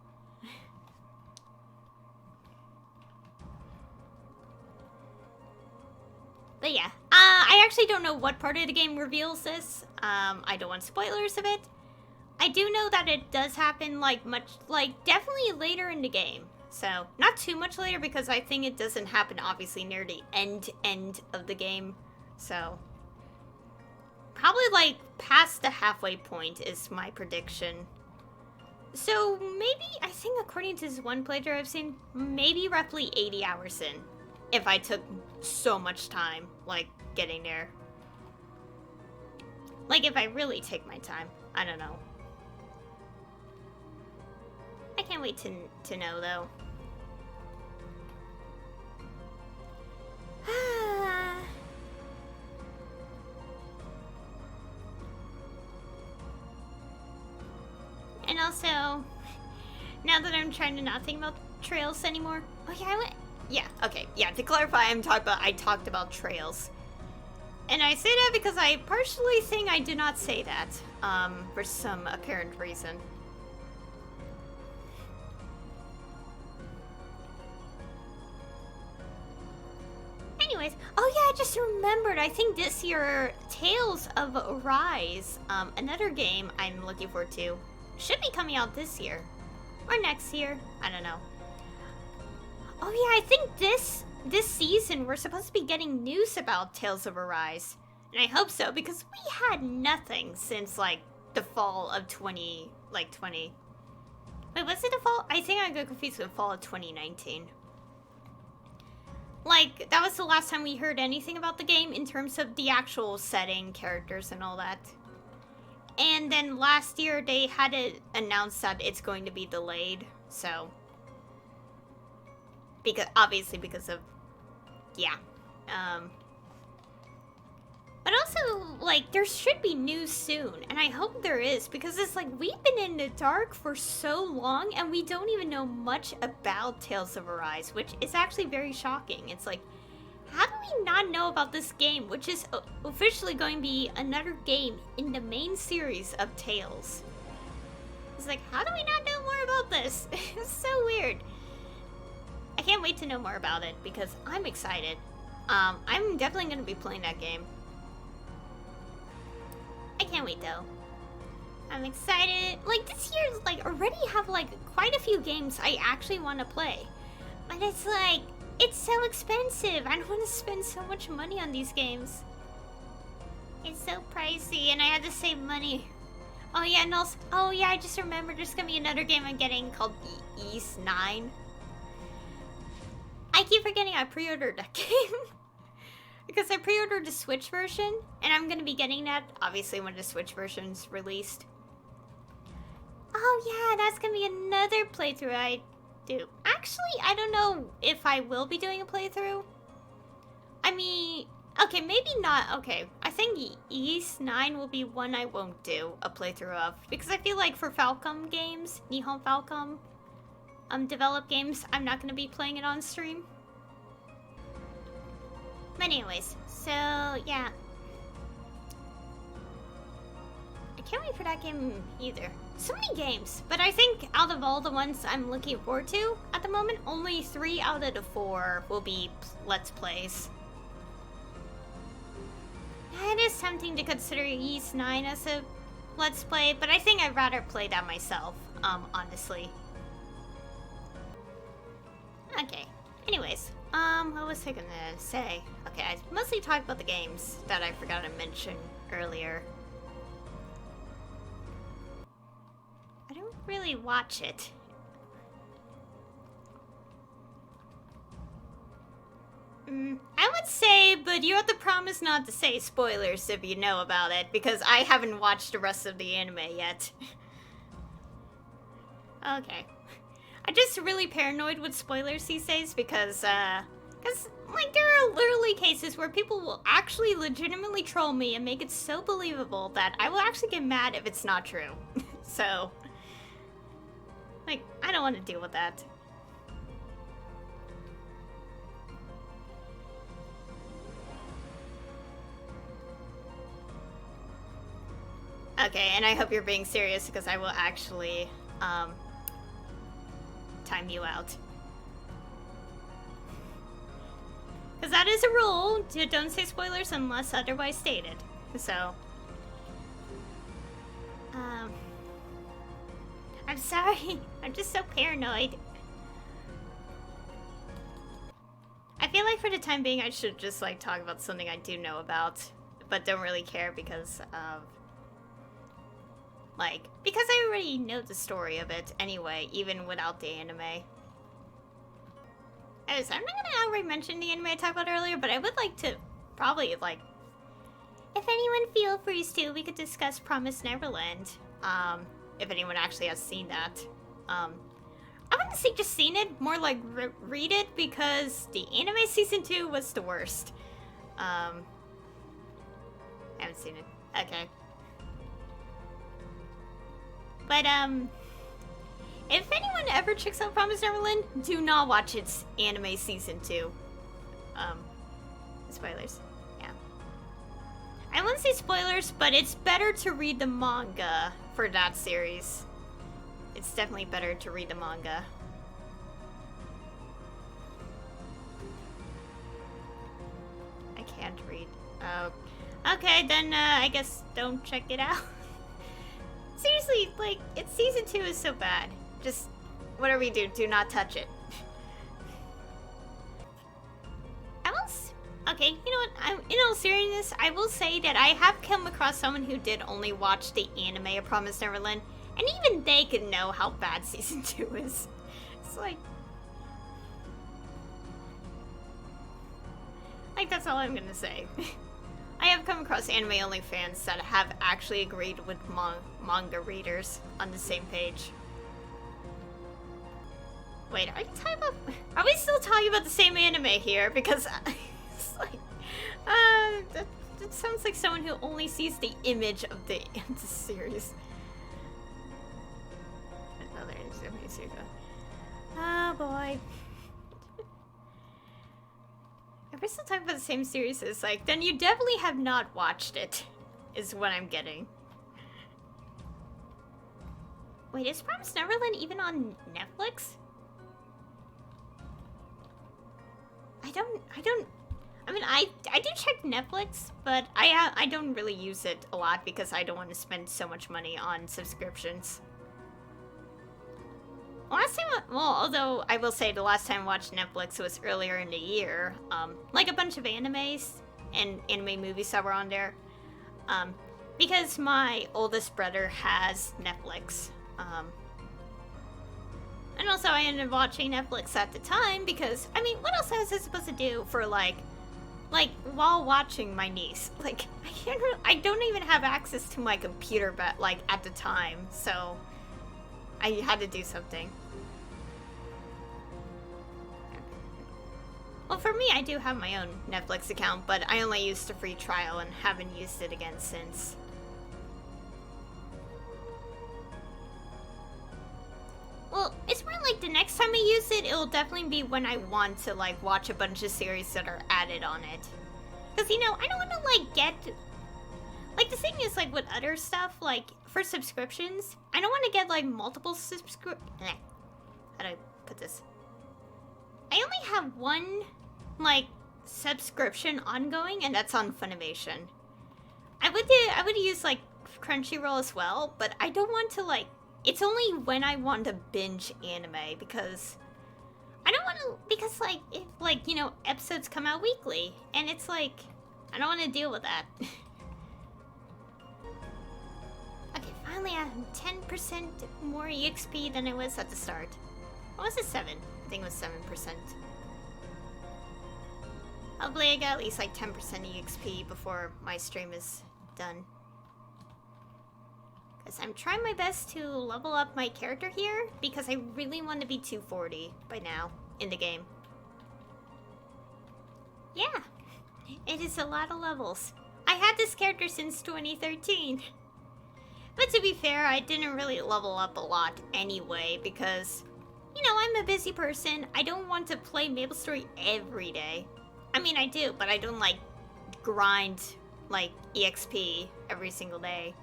But yeah, I actually don't know what part of the game reveals this. I don't want spoilers of it. I do know that it does happen, definitely later in the game. So, not too much later because I think it doesn't happen, obviously, near the end of the game. So, probably, past the halfway point is my prediction. So, maybe, I think according to this one playthrough I've seen, maybe roughly 80 hours in. If I took so much time, getting there. If I really take my time. I don't know. I can't wait to know, though. And also, now that I'm trying to not think about trails anymore. Oh yeah, yeah, okay. Yeah, to clarify, I talked about trails. And I say that because I partially think I did not say that, for some apparent reason. Anyways, oh yeah, I just remembered, I think this year, Tales of Arise, another game I'm looking forward to, should be coming out this year. Or next year, I don't know. Oh yeah, I think this season we're supposed to be getting news about Tales of Arise. And I hope so, because we had nothing since, the fall of 20... Wait, was it the fall? I think I got confused with fall of 2019. That was the last time we heard anything about the game in terms of the actual setting, characters, and all that. And then last year they had to announce that it's going to be delayed. So, obviously because of, yeah. But also, like, there should be news soon, and I hope there is, because it's like, we've been in the dark for so long, and we don't even know much about Tales of Arise, which is actually very shocking. It's like, how do we not know about this game, which is officially going to be another game in the main series of Tales? It's like, how do we not know more about this? It's so weird. I can't wait to know more about it, because I'm excited. I'm definitely going to be playing that game. I can't wait though. I'm excited. Like, this year, like, already have, like, quite a few games I actually want to play. But it's like, it's so expensive. I don't want to spend so much money on these games. It's so pricey, and I had to save money. Oh yeah, and also, oh yeah, I just remembered there's gonna be another game I'm getting called East 9. I keep forgetting I pre-ordered that game. Because I pre-ordered the Switch version, and I'm gonna be getting that, obviously, when the Switch version's released. Oh yeah, that's gonna be another playthrough I do. Actually, I don't know if I will be doing a playthrough. I mean, okay, maybe not. Okay, I think East 9 will be one I won't do a playthrough of. Because I feel like for Falcom games, Nihon Falcom, developed games, I'm not gonna be playing it on stream. But anyways, so yeah. I can't wait for that game either. So many games, but I think out of all the ones I'm looking forward to at the moment, only 3 out of the 4 will be Let's Plays. It is tempting to consider East 9 as a Let's Play, but I think I'd rather play that myself, honestly. Okay, anyways. What was I gonna say? Okay, I mostly talked about the games that I forgot to mention earlier. I don't really watch it. I would say, but you have to promise not to say spoilers if you know about it, because I haven't watched the rest of the anime yet. Okay. I'm just really paranoid with spoilers these days because like, there are literally cases where people will actually legitimately troll me and make it so believable that I will actually get mad if it's not true. So, like, I don't want to deal with that. Okay, and I hope you're being serious because I will actually, time you out. Because that is a rule. Don't say spoilers unless otherwise stated. So, I'm sorry. I'm just so paranoid. I feel like for the time being I should just, like, talk about something I do know about, but don't really care because of, like, because I already know the story of it anyway, even without the anime. Anyways, I'm not gonna outright mention the anime I talked about earlier, but I would like to probably, like, if anyone feel free to, we could discuss Promised Neverland. If anyone actually has seen that. I wouldn't say just seen it, more like read it, because the anime season 2 was the worst. I haven't seen it. Okay. But, if anyone ever checks out Promised Neverland, do not watch its anime season 2. Spoilers. Yeah. I wouldn't say spoilers, but it's better to read the manga for that series. It's definitely better to read the manga. I can't read. Oh. Okay, then, I guess don't check it out. Seriously, like, season 2 is so bad. Just, whatever you do, do not touch it. Okay, you know what? In all seriousness, I will say that I have come across someone who did only watch the anime of Promised Neverland, and even they could know how bad season 2 is. It's like, that's all I'm gonna say. I have come across anime-only fans that have actually agreed with manga readers on the same page. Wait, are we still talking about the same anime here? Because it's like, that sounds like someone who only sees the image of the series. Oh boy. If we're still talking about the same series, it's like, then you definitely have not watched it, is what I'm getting. Wait, is Promised Neverland even on Netflix? I mean, I do check Netflix, but I don't really use it a lot because I don't want to spend so much money on subscriptions. Last time, well, although I will say the last time I watched Netflix was earlier in the year, like a bunch of animes and anime movies that were on there, because my oldest brother has Netflix, and also I ended up watching Netflix at the time because, I mean, what else was I supposed to do for, like, while watching my niece? Like, I don't even have access to my computer, but, like, at the time, so I had to do something. Well, for me, I do have my own Netflix account, but I only used the free trial and haven't used it again since. Well, it's more like the next time I use it, it'll definitely be when I want to, like, watch a bunch of series that are added on it. Because, you know, I don't want to, like, get... Like, the thing is, like, with other stuff, like, for subscriptions, I don't want to get, like, multiple How do I put this? I only have one, like, subscription ongoing, and that's on Funimation. I would use, like, Crunchyroll as well, but I don't want to, like... It's only when I want to binge anime, because I don't want to, because, like, if, like, you know, episodes come out weekly, and it's like, I don't want to deal with that. Okay, finally I have 10% more EXP than it was at the start. What was it, 7? I think it was 7%. Hopefully I get at least, like, 10% EXP before my stream is done. Because I'm trying my best to level up my character here, because I really want to be 240 by now in the game. Yeah, it is a lot of levels. I had this character since 2013. But to be fair, I didn't really level up a lot anyway, because, you know, I'm a busy person. I don't want to play Maplestory every day. I mean, I do, but I don't, like, grind, like, EXP every single day.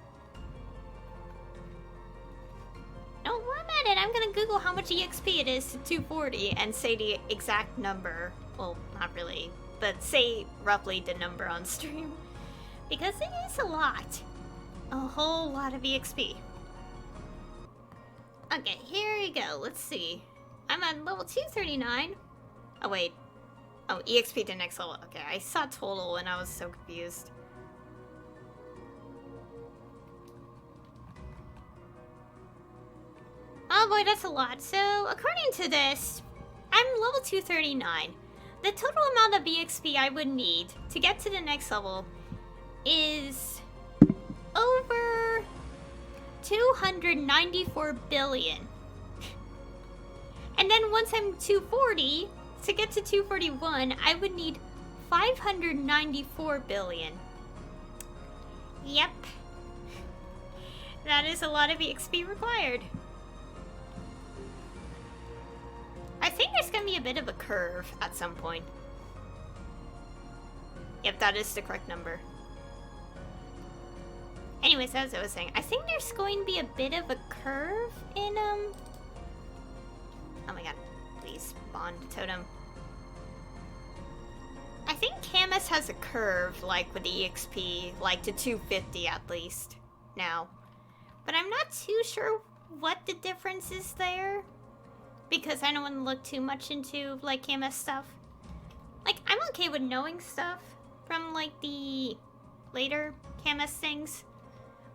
No, while I'm at it, I'm gonna Google how much EXP it is to 240 and say the exact number. Well, not really, but say roughly the number on stream. Because it is a lot. A whole lot of EXP. Okay, here we go. Let's see. I'm at level 239. Oh, wait. Oh, EXP to next level. Okay, I saw total and I was so confused. Oh boy, that's a lot. So, according to this, I'm level 239. The total amount of EXP I would need to get to the next level is over 294 billion. And then once I'm 240, to get to 241, I would need 594 billion. Yep. That is a lot of EXP required. I think there's gonna be a bit of a curve at some point. Yep, that is the correct number. Anyways, as I was saying, I think there's going to be a bit of a curve in, Oh my god, please, Bond Totem. I think Camus has a curve, like, with the EXP, like, to 250 at least, now. But I'm not too sure what the difference is there. Because I don't want to look too much into, like, Camus stuff. Like, I'm okay with knowing stuff from, like, the later Camus things.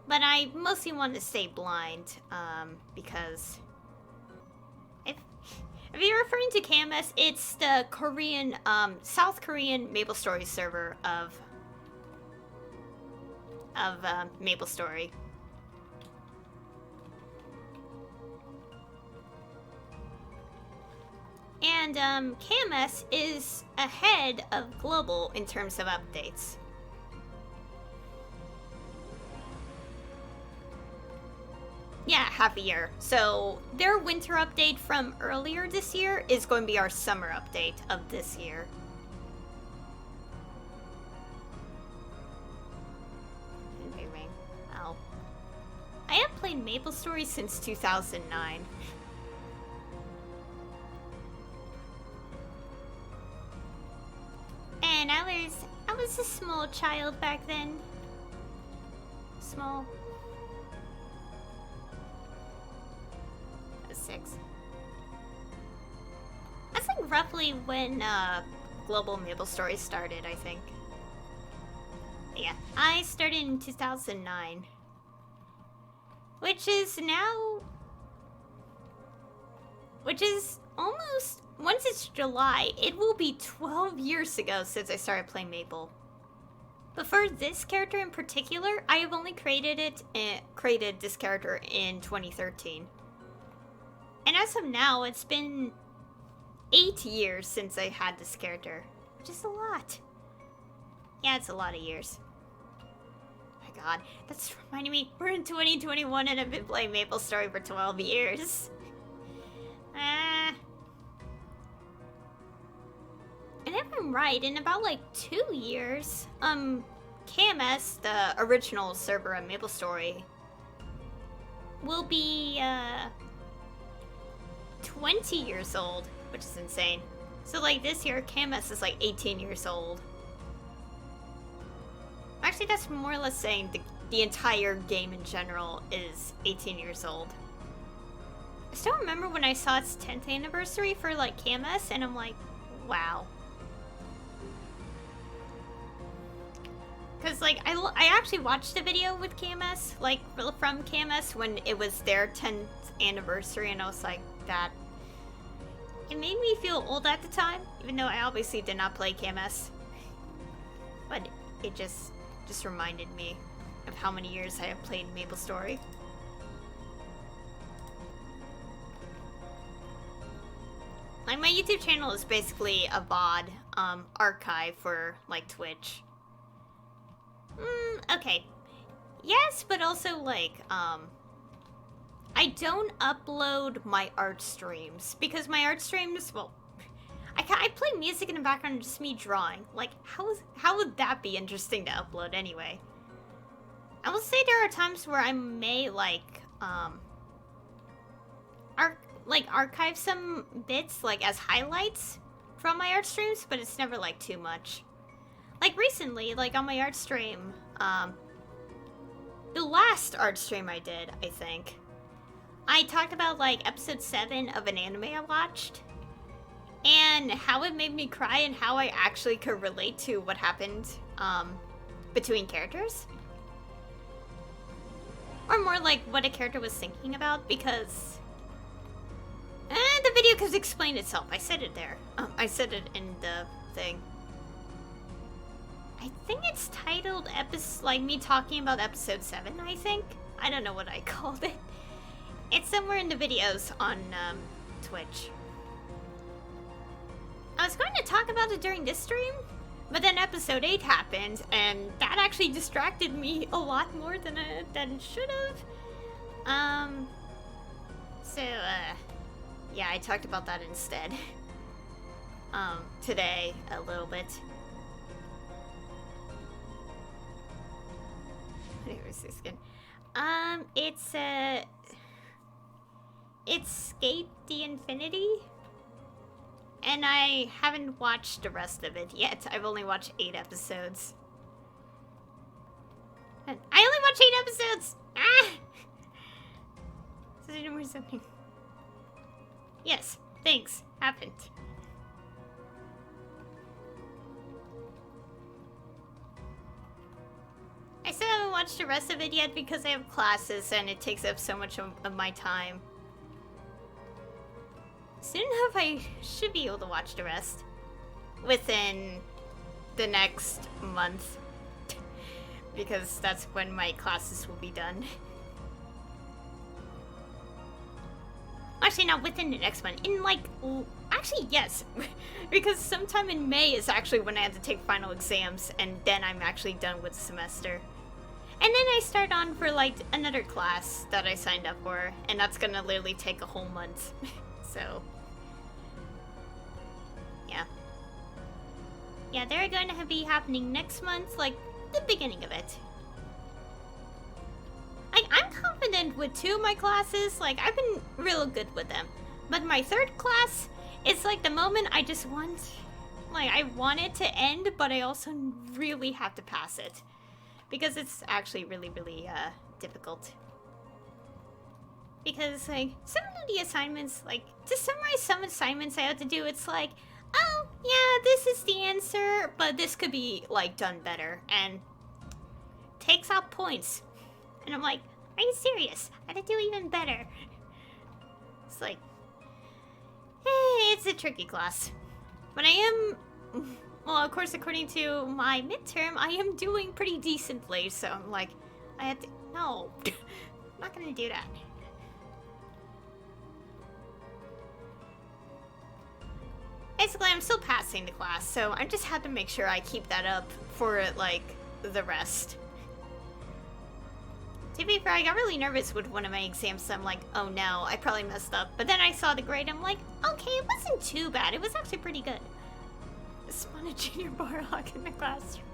But I mostly want to stay blind, because... If you're referring to Camus, it's the Korean, South Korean Maplestory server of of Maplestory. And KMS is ahead of Global in terms of updates. Yeah, half a year. So their winter update from earlier this year is going to be our summer update of this year. Oh. I have played Maplestory since 2009. And I was a small child back then. Small. I was 6. That's like roughly when Global Maplestory started, I think. Yeah, I started in 2009. Which is almost, once it's July, it will be 12 years ago since I started playing Maple. But for this character in particular, I have only created this character in 2013. And as of now, it's been 8 years since I had this character, which is a lot. Yeah, it's a lot of years. My god, that's reminding me, we're in 2021 and I've been playing Maplestory for 12 years. And if I'm right, in about like 2 years, KMS, the original server of Maplestory, will be 20 years old, which is insane. So like this year, KMS is like 18 years old. Actually, that's more or less saying the entire game in general is 18 years old. I still remember when I saw its 10th anniversary for like KMS, and I'm like, wow. Because like I actually watched a video with KMS, like from KMS when it was their 10th anniversary, and I was like, that. It made me feel old at the time, even though I obviously did not play KMS. But it just reminded me of how many years I have played Maplestory. Like, my YouTube channel is basically a VOD archive for, like, Twitch. Okay. Yes, but also, like, I don't upload my art streams, because my art streams, well, I play music in the background and just me drawing. Like, how would that be interesting to upload anyway? I will say there are times where I may, like, archive some bits, like, as highlights from my art streams, but it's never, like, too much. Like, recently, like, on my art stream, the last art stream I did, I think, I talked about, like, episode 7 of an anime I watched, and how it made me cry and how I actually could relate to what happened, between characters. Or more like what a character was thinking about, because the video could explain itself. I said it there. I said it in the thing. I think it's titled like me talking about episode 7, I think. I don't know what I called it. It's somewhere in the videos on Twitch. I was going to talk about it during this stream, but then episode 8 happened, and that actually distracted me a lot more than it should have. Yeah, I talked about that instead. Today, a little bit. What was this again? It's Skate the Infinity? And I haven't watched the rest of it yet. I've only watched 8 episodes. I only watched 8 episodes! Ah! Or something. Yes, things happened. I still haven't watched the rest of it yet because I have classes and it takes up so much of my time. Soon enough, I should be able to watch the rest within the next month. because that's when my classes will be done. Actually, not within the next one. In like, actually, yes. Because sometime in May is actually when I have to take final exams, and then I'm actually done with the semester. And then I start on for like another class that I signed up for, and that's gonna literally take a whole month. So, yeah. Yeah, they're going to be happening next month, like the beginning of it. I'm confident with 2 of my classes, like I've been real good with them. But my 3rd class, it's like the moment I just want, like I want it to end, but I also really have to pass it. Because it's actually really, really difficult. Because like some of the assignments, like to summarize some assignments I have to do, it's like, oh yeah, this is the answer, but this could be like done better, and takes out points. And I'm like, are you serious? I had to do even better. It's like, it's a tricky class. But I am, well, of course, according to my midterm, I am doing pretty decently. So I'm like, I have to, no, I'm not gonna do that. Basically, I'm still passing the class, so I just have to make sure I keep that up for, like, the rest. To be fair, I got really nervous with one of my exams, so I'm like, oh no, I probably messed up. But then I saw the grade, I'm like, okay, it wasn't too bad. It was actually pretty good. I spawned a junior bar hawk in the classroom.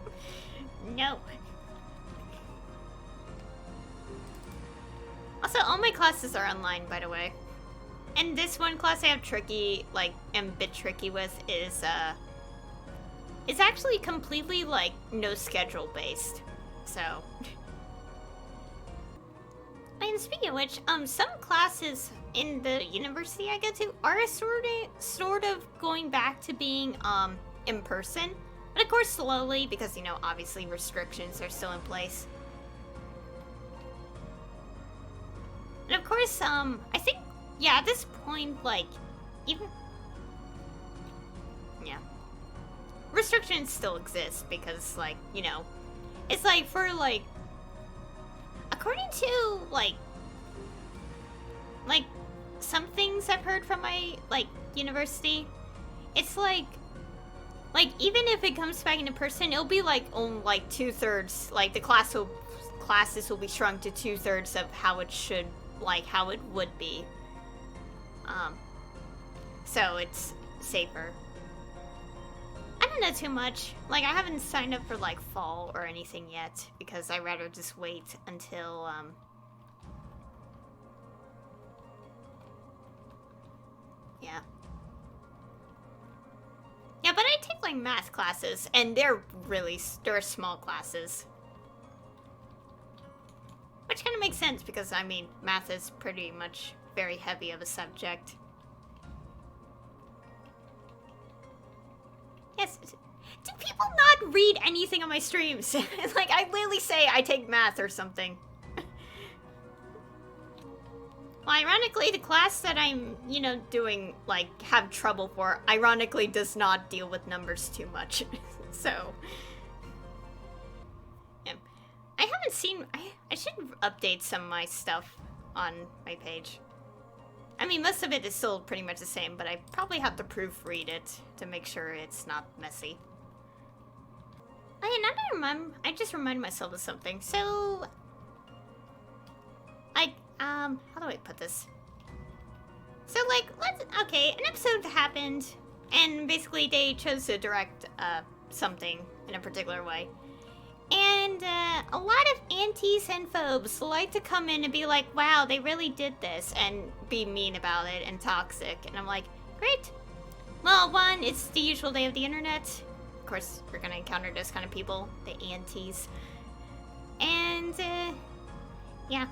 No. Also, all my classes are online, by the way. And this one class I have tricky, like, am a bit tricky with is, it's actually completely, like, no schedule based. So. And speaking of which, some classes in the university I go to are sort of going back to being, in person. But of course slowly, because, you know, obviously restrictions are still in place. And of course, I think, yeah, at this point, like, even... Yeah. Restrictions still exist because, like, you know, it's like for, like, according to, like, some things I've heard from my, like, university, it's like, even if it comes back into person, it'll be, like, on, like, 2/3, like, the classes will be shrunk to 2/3 of how it should, like, how it would be. So it's safer. I don't know too much. Like, I haven't signed up for, like, fall or anything yet, because I'd rather just wait until, yeah. Yeah, but I take, like, math classes, and they're small classes. Which kind of makes sense, because, I mean, math is pretty much very heavy of a subject. Yes. Do people not read anything on my streams? Like, I literally say I take math or something. Well, ironically, the class that I'm, you know, doing, like, have trouble for, ironically does not deal with numbers too much. So, yeah. I haven't seen, I should update some of my stuff on my page. I mean, most of it is still pretty much the same, but I probably have to proofread it to make sure it's not messy. Oh yeah, now that I remember, I just reminded myself of something. So, how do I put this? So, like, okay, an episode happened, and basically they chose to direct, something in a particular way. And, a lot of antis and phobes like to come in and be like, wow, they really did this, and be mean about it and toxic. And I'm like, great. Well, one, it's the usual day of the internet. Of course, you're gonna encounter those kind of people, the antis. And, yeah.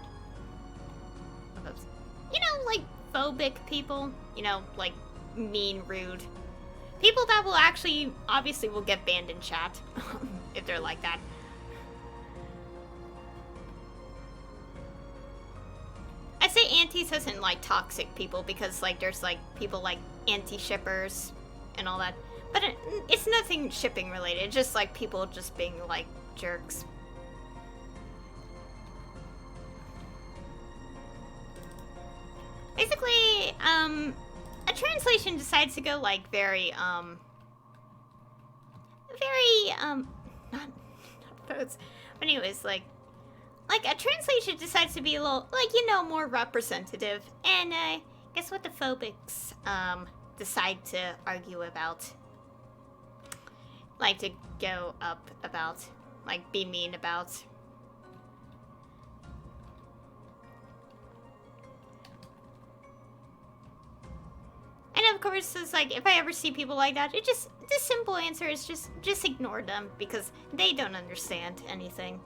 You know, like, phobic people. You know, like, mean, rude. People that will actually, obviously, will get banned in chat. If they're like that. I say antis as in, like, toxic people because, like, there's, like, people like anti-shippers and all that. But it's nothing shipping related, just, like, people just being, like, jerks. Basically, a translation decides to go, like, not votes. But anyways, like a translation decides to be a little, like, you know, more representative. And, guess what the phobics, decide to argue about? Like, to go up about. Like, be mean about. And of course, it's like, if I ever see people like that, the simple answer is just ignore them, because they don't understand anything.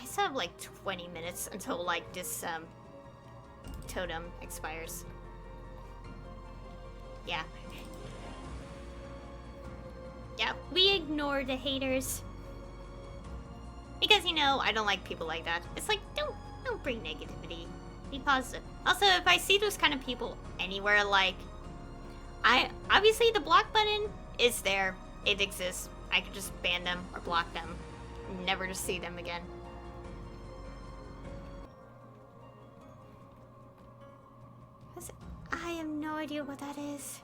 I still have like 20 minutes until like this, totem expires. Yeah. Yeah, we ignore the haters. Because, you know, I don't like people like that. It's like, don't bring negativity. Be positive. Also, if I see those kind of people anywhere, like, obviously the block button is there. It exists. I could just ban them or block them. Never to see them again. I have no idea what that is.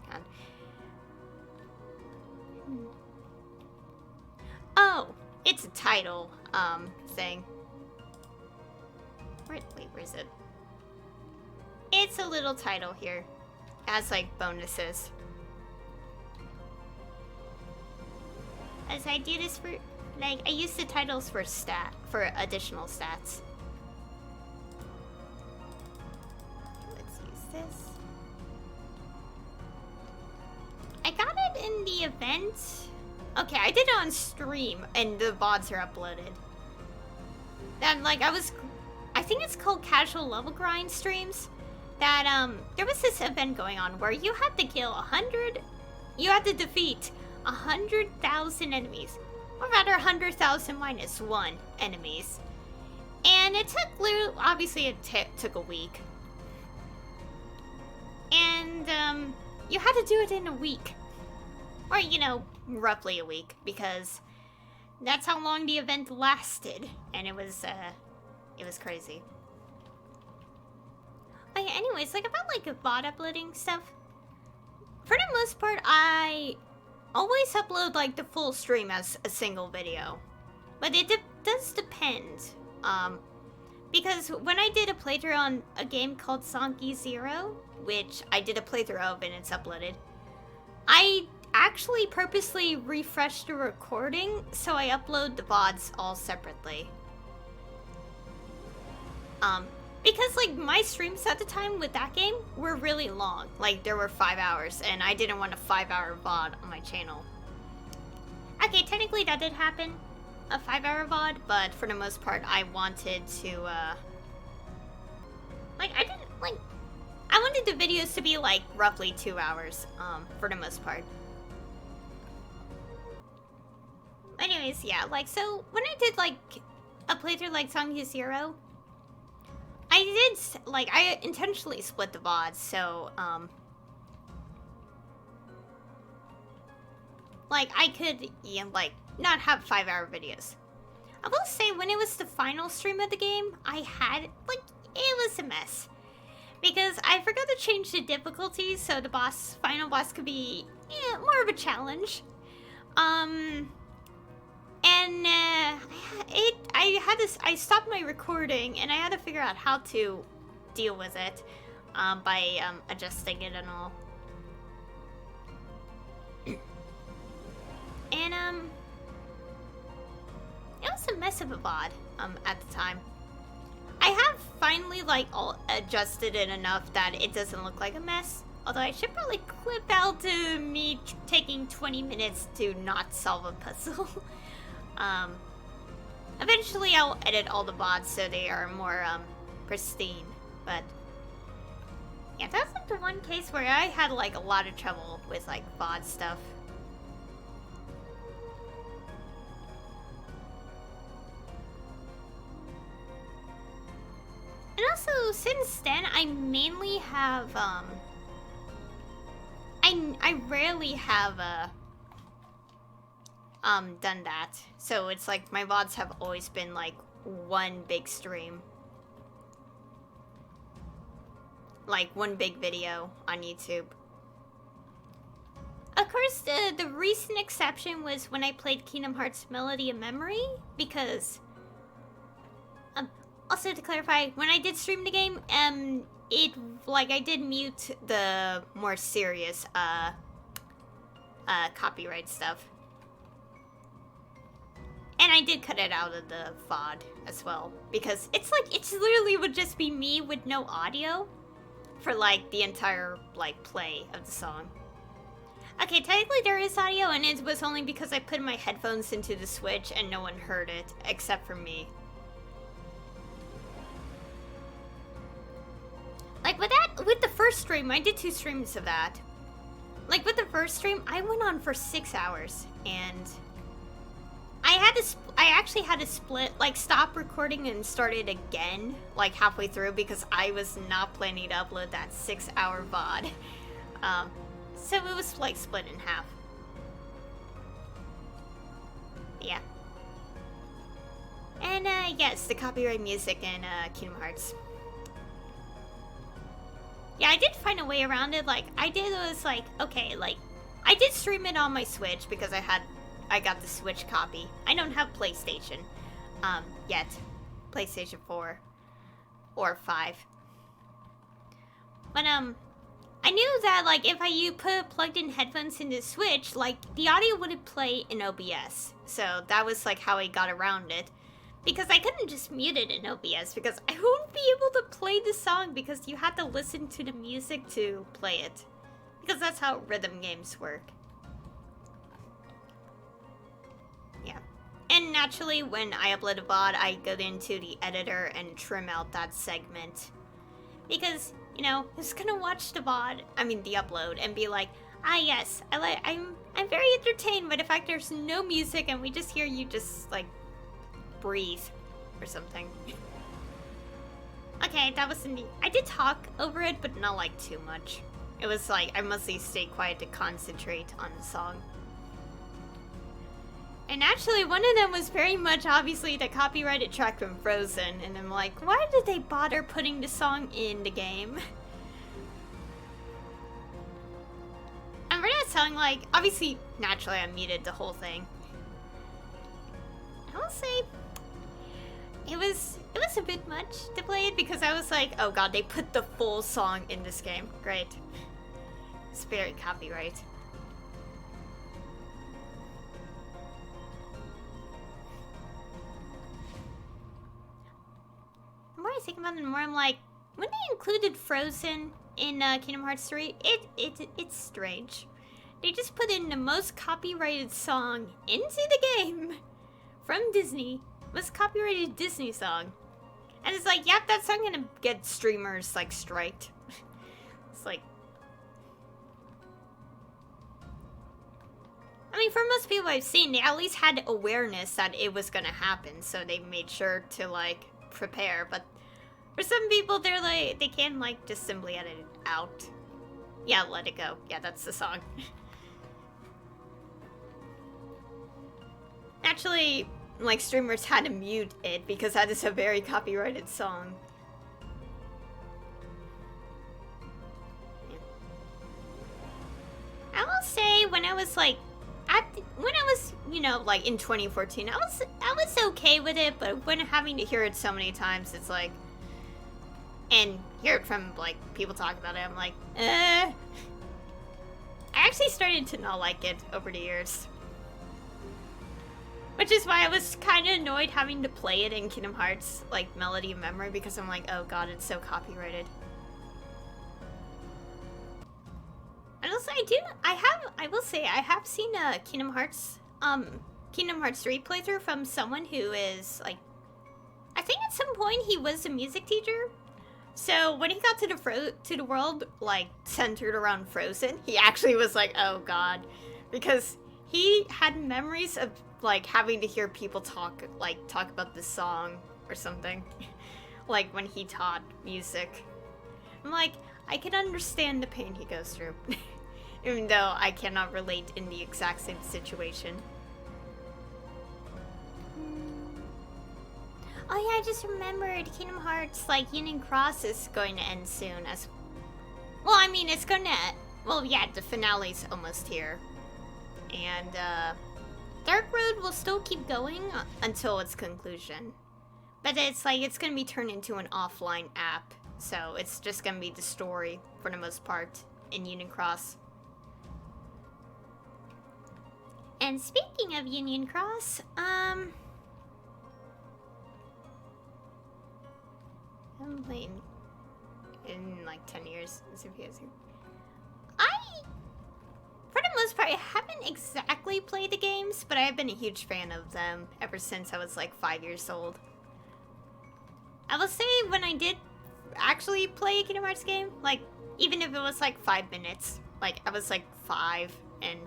God. Oh, it's a title, thing. Wait, where is it? It's a little title here. It has, like, bonuses. As I do this for, like, I use the titles for additional stats. Let's use this. I got it in the event. Okay, I did it on stream, and the VODs are uploaded. Then, like, I think it's called Casual Level Grind streams. That, there was this event going on where you had to kill 100, you had to defeat 100,000 enemies, or rather 100,000 minus 1 enemies, and it took obviously it took a week, and you had to do it in a week, or, you know, roughly a week, because that's how long the event lasted, and it was crazy. But yeah, anyways, like, about like VOD uploading stuff, for the most part, I always upload, like, the full stream as a single video. But it does depend. Because when I did a playthrough on a game called Sonky Zero, which I did a playthrough of and it's uploaded, I actually purposely refreshed the recording, so I upload the VODs all separately. Because, like, my streams at the time with that game were really long. Like, there were 5 hours, and I didn't want a 5-hour VOD on my channel. Okay, technically that did happen, a 5-hour VOD, but for the most part, I wanted to, like, I wanted the videos to be, like, roughly 2 hours, for the most part. Anyways, yeah, like, so, when I did, like, a playthrough like Sonky Zero, I intentionally split the VODs, so, like, I could, yeah, like, not have 5-hour videos. I will say, when it was the final stream of the game, I had, like, it was a mess. Because I forgot to change the difficulty, so the final boss could be, more of a challenge. And, I stopped my recording, and I had to figure out how to deal with it, by, adjusting it and all. And, it was a mess of a VOD, at the time. I have finally, like, all adjusted it enough that it doesn't look like a mess. Although I should probably clip out me taking 20 minutes to not solve a puzzle. Eventually I'll edit all the VODs so they are more, pristine, but yeah, that's like the one case where I had, like, a lot of trouble with, like, VOD stuff. then, I mainly have, I rarely have, done that. So it's like, my VODs have always been, like, one big stream. Like, one big video on YouTube. Of course, the recent exception was when I played Kingdom Hearts Melody of Memory, because... also to clarify, when I did stream the game, I did mute the more serious, copyright stuff. And I did cut it out of the VOD as well, because it's literally would just be me with no audio for, like, the entire, like, play of the song. Okay, technically there is audio, and it was only because I put my headphones into the Switch and no one heard it, except for me. Like, with the first stream, I did 2 streams of that. Like, with the first stream, I went on for 6 hours, and I actually had to split, like, stop recording and start it again, like, halfway through, because I was not planning to upload that 6-hour VOD. So it was, like, split in half. Yeah. And, yes, the copyright music in, Kingdom Hearts. Yeah, I did find a way around it. Like, I did stream it on my Switch because I got the Switch copy. I don't have PlayStation, yet. PlayStation 4 or 5. But, I knew that, like, if I put plugged-in headphones in the Switch, like, the audio wouldn't play in OBS. So that was, like, how I got around it. Because I couldn't just mute it in OBS, because I won't be able to play the song, because you have to listen to the music to play it. Because that's how rhythm games work. Yeah. And naturally, when I upload a VOD, I go into the editor and trim out that segment. Because, you know, who's gonna watch the VOD, the upload, and be like, ah yes, I'm very entertained by the fact there's no music and we just hear you just, like, breathe or something. Okay, that was neat. I did talk over it, but not, like, too much. It was like, I mostly stayed quiet to concentrate on the song. And actually, one of them was very much, obviously, the copyrighted track from Frozen. And I'm like, why did they bother putting the song in the game? And for that song, like, obviously, naturally, I muted the whole thing. I will say, it was a bit much to play it, because I was like, oh god, they put the full song in this game. Great. It's very copyright. The more I think about it, the more I'm like, when they included Frozen in Kingdom Hearts 3, it's strange. They just put in the most copyrighted song into the game from Disney, most copyrighted Disney song. And it's like, yep, that song gonna get streamers, like, striked. It's like... for most people I've seen, they at least had awareness that it was gonna happen, so they made sure to, like, prepare. But for some people, they're like, they can, like, just simply edit it out. Yeah, Let It Go. Yeah, that's the song. Actually, like, streamers had to mute it because that is a very copyrighted song. Yeah. I will say, when I was, like, you know, like, in 2014, I was okay with it, but when having to hear it so many times, it's like, and hear it from, like, people talk about it, I'm like, I actually started to not like it over the years. Which is why I was kind of annoyed having to play it in Kingdom Hearts, like, Melody of Memory, because I'm like, oh god, it's so copyrighted. And also, I will say, I have seen a Kingdom Hearts 3 playthrough from someone who is, like, I think at some point he was a music teacher. So when he got to the world, like, centered around Frozen, he actually was like, oh god. Because he had memories of, like, having to hear people talk about this song or something. Like, when he taught music. I'm like, I can understand the pain he goes through. Even though I cannot relate in the exact same situation. Oh yeah, I just remembered Kingdom Hearts, like, Union Cross is going to end soon as... Well, I mean, it's gonna... Well, yeah, the finale's almost here. And, Dark Road will still keep going until its conclusion. But it's like, it's gonna be turned into an offline app. So, it's just gonna be the story, for the most part, in Union Cross. And speaking of Union Cross, I haven't played in like 10 years. As if you guys for the most part, I haven't exactly played the games, but I've been a huge fan of them ever since I was like 5 years old. I will say when I did actually play a Kingdom Hearts game, like, even if it was like 5 minutes, like, I was like 5 and...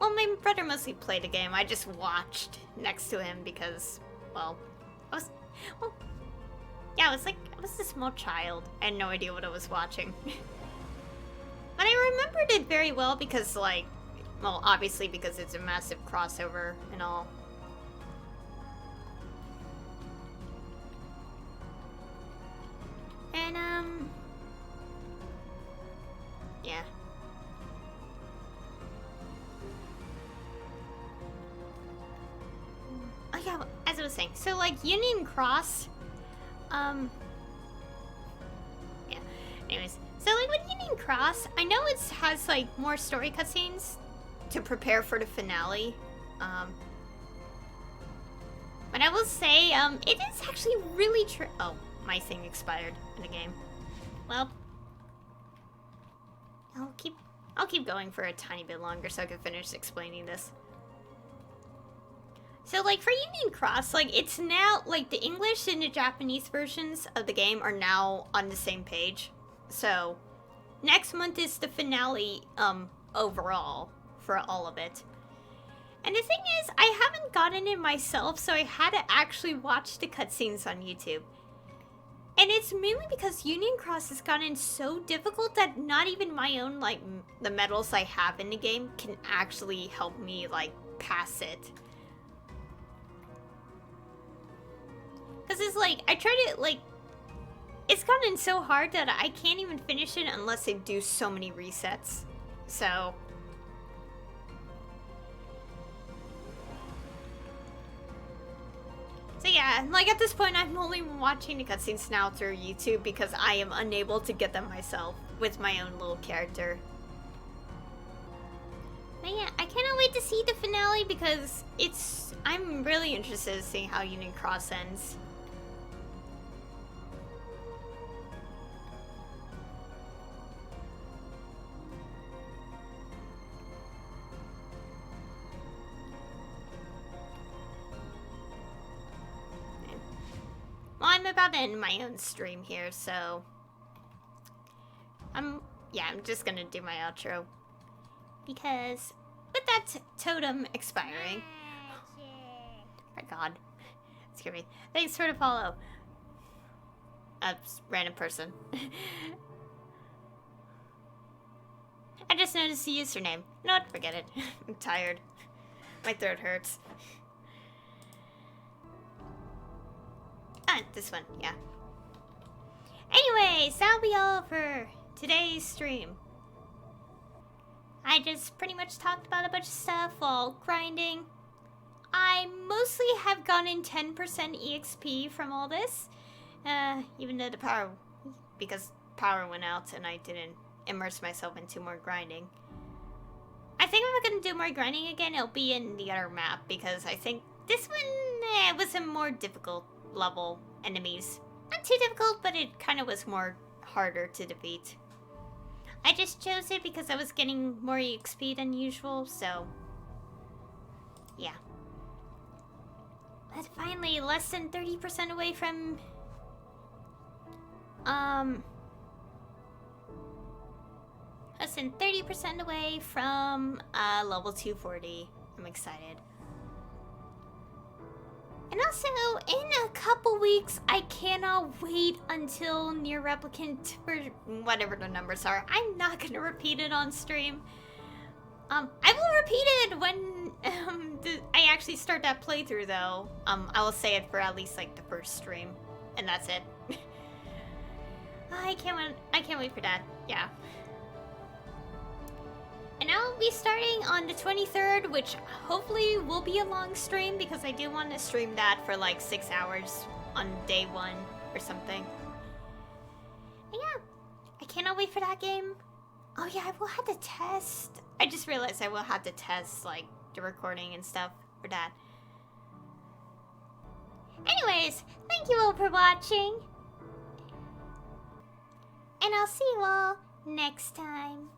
Well, my brother mostly played the game. I just watched next to him because, well, yeah, I was a small child. I had no idea what I was watching. But I remembered it very well because, like, well, obviously because it's a massive crossover and all. And, yeah. Oh yeah, as I was saying, so like Union Cross, yeah. Anyways, so like with Union Cross, I know it has like more story cutscenes to prepare for the finale. But I will say, it is actually really oh, my thing expired in the game. Well, I'll keep going for a tiny bit longer so I can finish explaining this. So, like, for Union Cross, like, it's now, like, the English and the Japanese versions of the game are now on the same page. So, next month is the finale, overall, for all of it. And the thing is, I haven't gotten it myself, so I had to actually watch the cutscenes on YouTube. And it's mainly because Union Cross has gotten so difficult that not even my own, like, the medals I have in the game can actually help me, like, pass it. Because it's like, I tried it, like, it's gotten so hard that I can't even finish it unless I do so many resets. So yeah, like at this point I'm only watching the cutscenes now through YouTube because I am unable to get them myself with my own little character. But yeah, I cannot wait to see the finale because I'm really interested in seeing how Union Cross ends. Well, I'm about to end my own stream here, so I'm just gonna do my outro. Because with that totem expiring, my god, scare me. Thanks for the follow. Random person. I just noticed the username. You know what? Forget it. I'm tired. My throat hurts. Ah, this one, yeah. Anyways, that'll be all for today's stream. I just pretty much talked about a bunch of stuff while grinding. I mostly have gotten 10% EXP from all this. Even though because power went out and I didn't immerse myself into more grinding. I think if I'm gonna do more grinding again, it'll be in the other map because I think this one was a more difficult level enemies. Not too difficult, but it kind of was more harder to defeat. I just chose it because I was getting more EXP than usual, so yeah. But finally, less than 30% away from less than 30% away from level 240. I'm excited. And And also, in a couple weeks, I cannot wait until Near Replicant, or whatever the numbers are. I'm not gonna repeat it on stream. I will repeat it when I actually start that playthrough, though. I will say it for at least like the first stream, and that's it. I can't wait for that. Yeah. And I'll be starting on the 23rd, which hopefully will be a long stream because I do want to stream that for like 6 hours on day 1 or something. And yeah, I cannot wait for that game. Oh yeah, I will have to test. I just realized I will have to test like the recording and stuff for that. Anyways, thank you all for watching. And I'll see you all next time.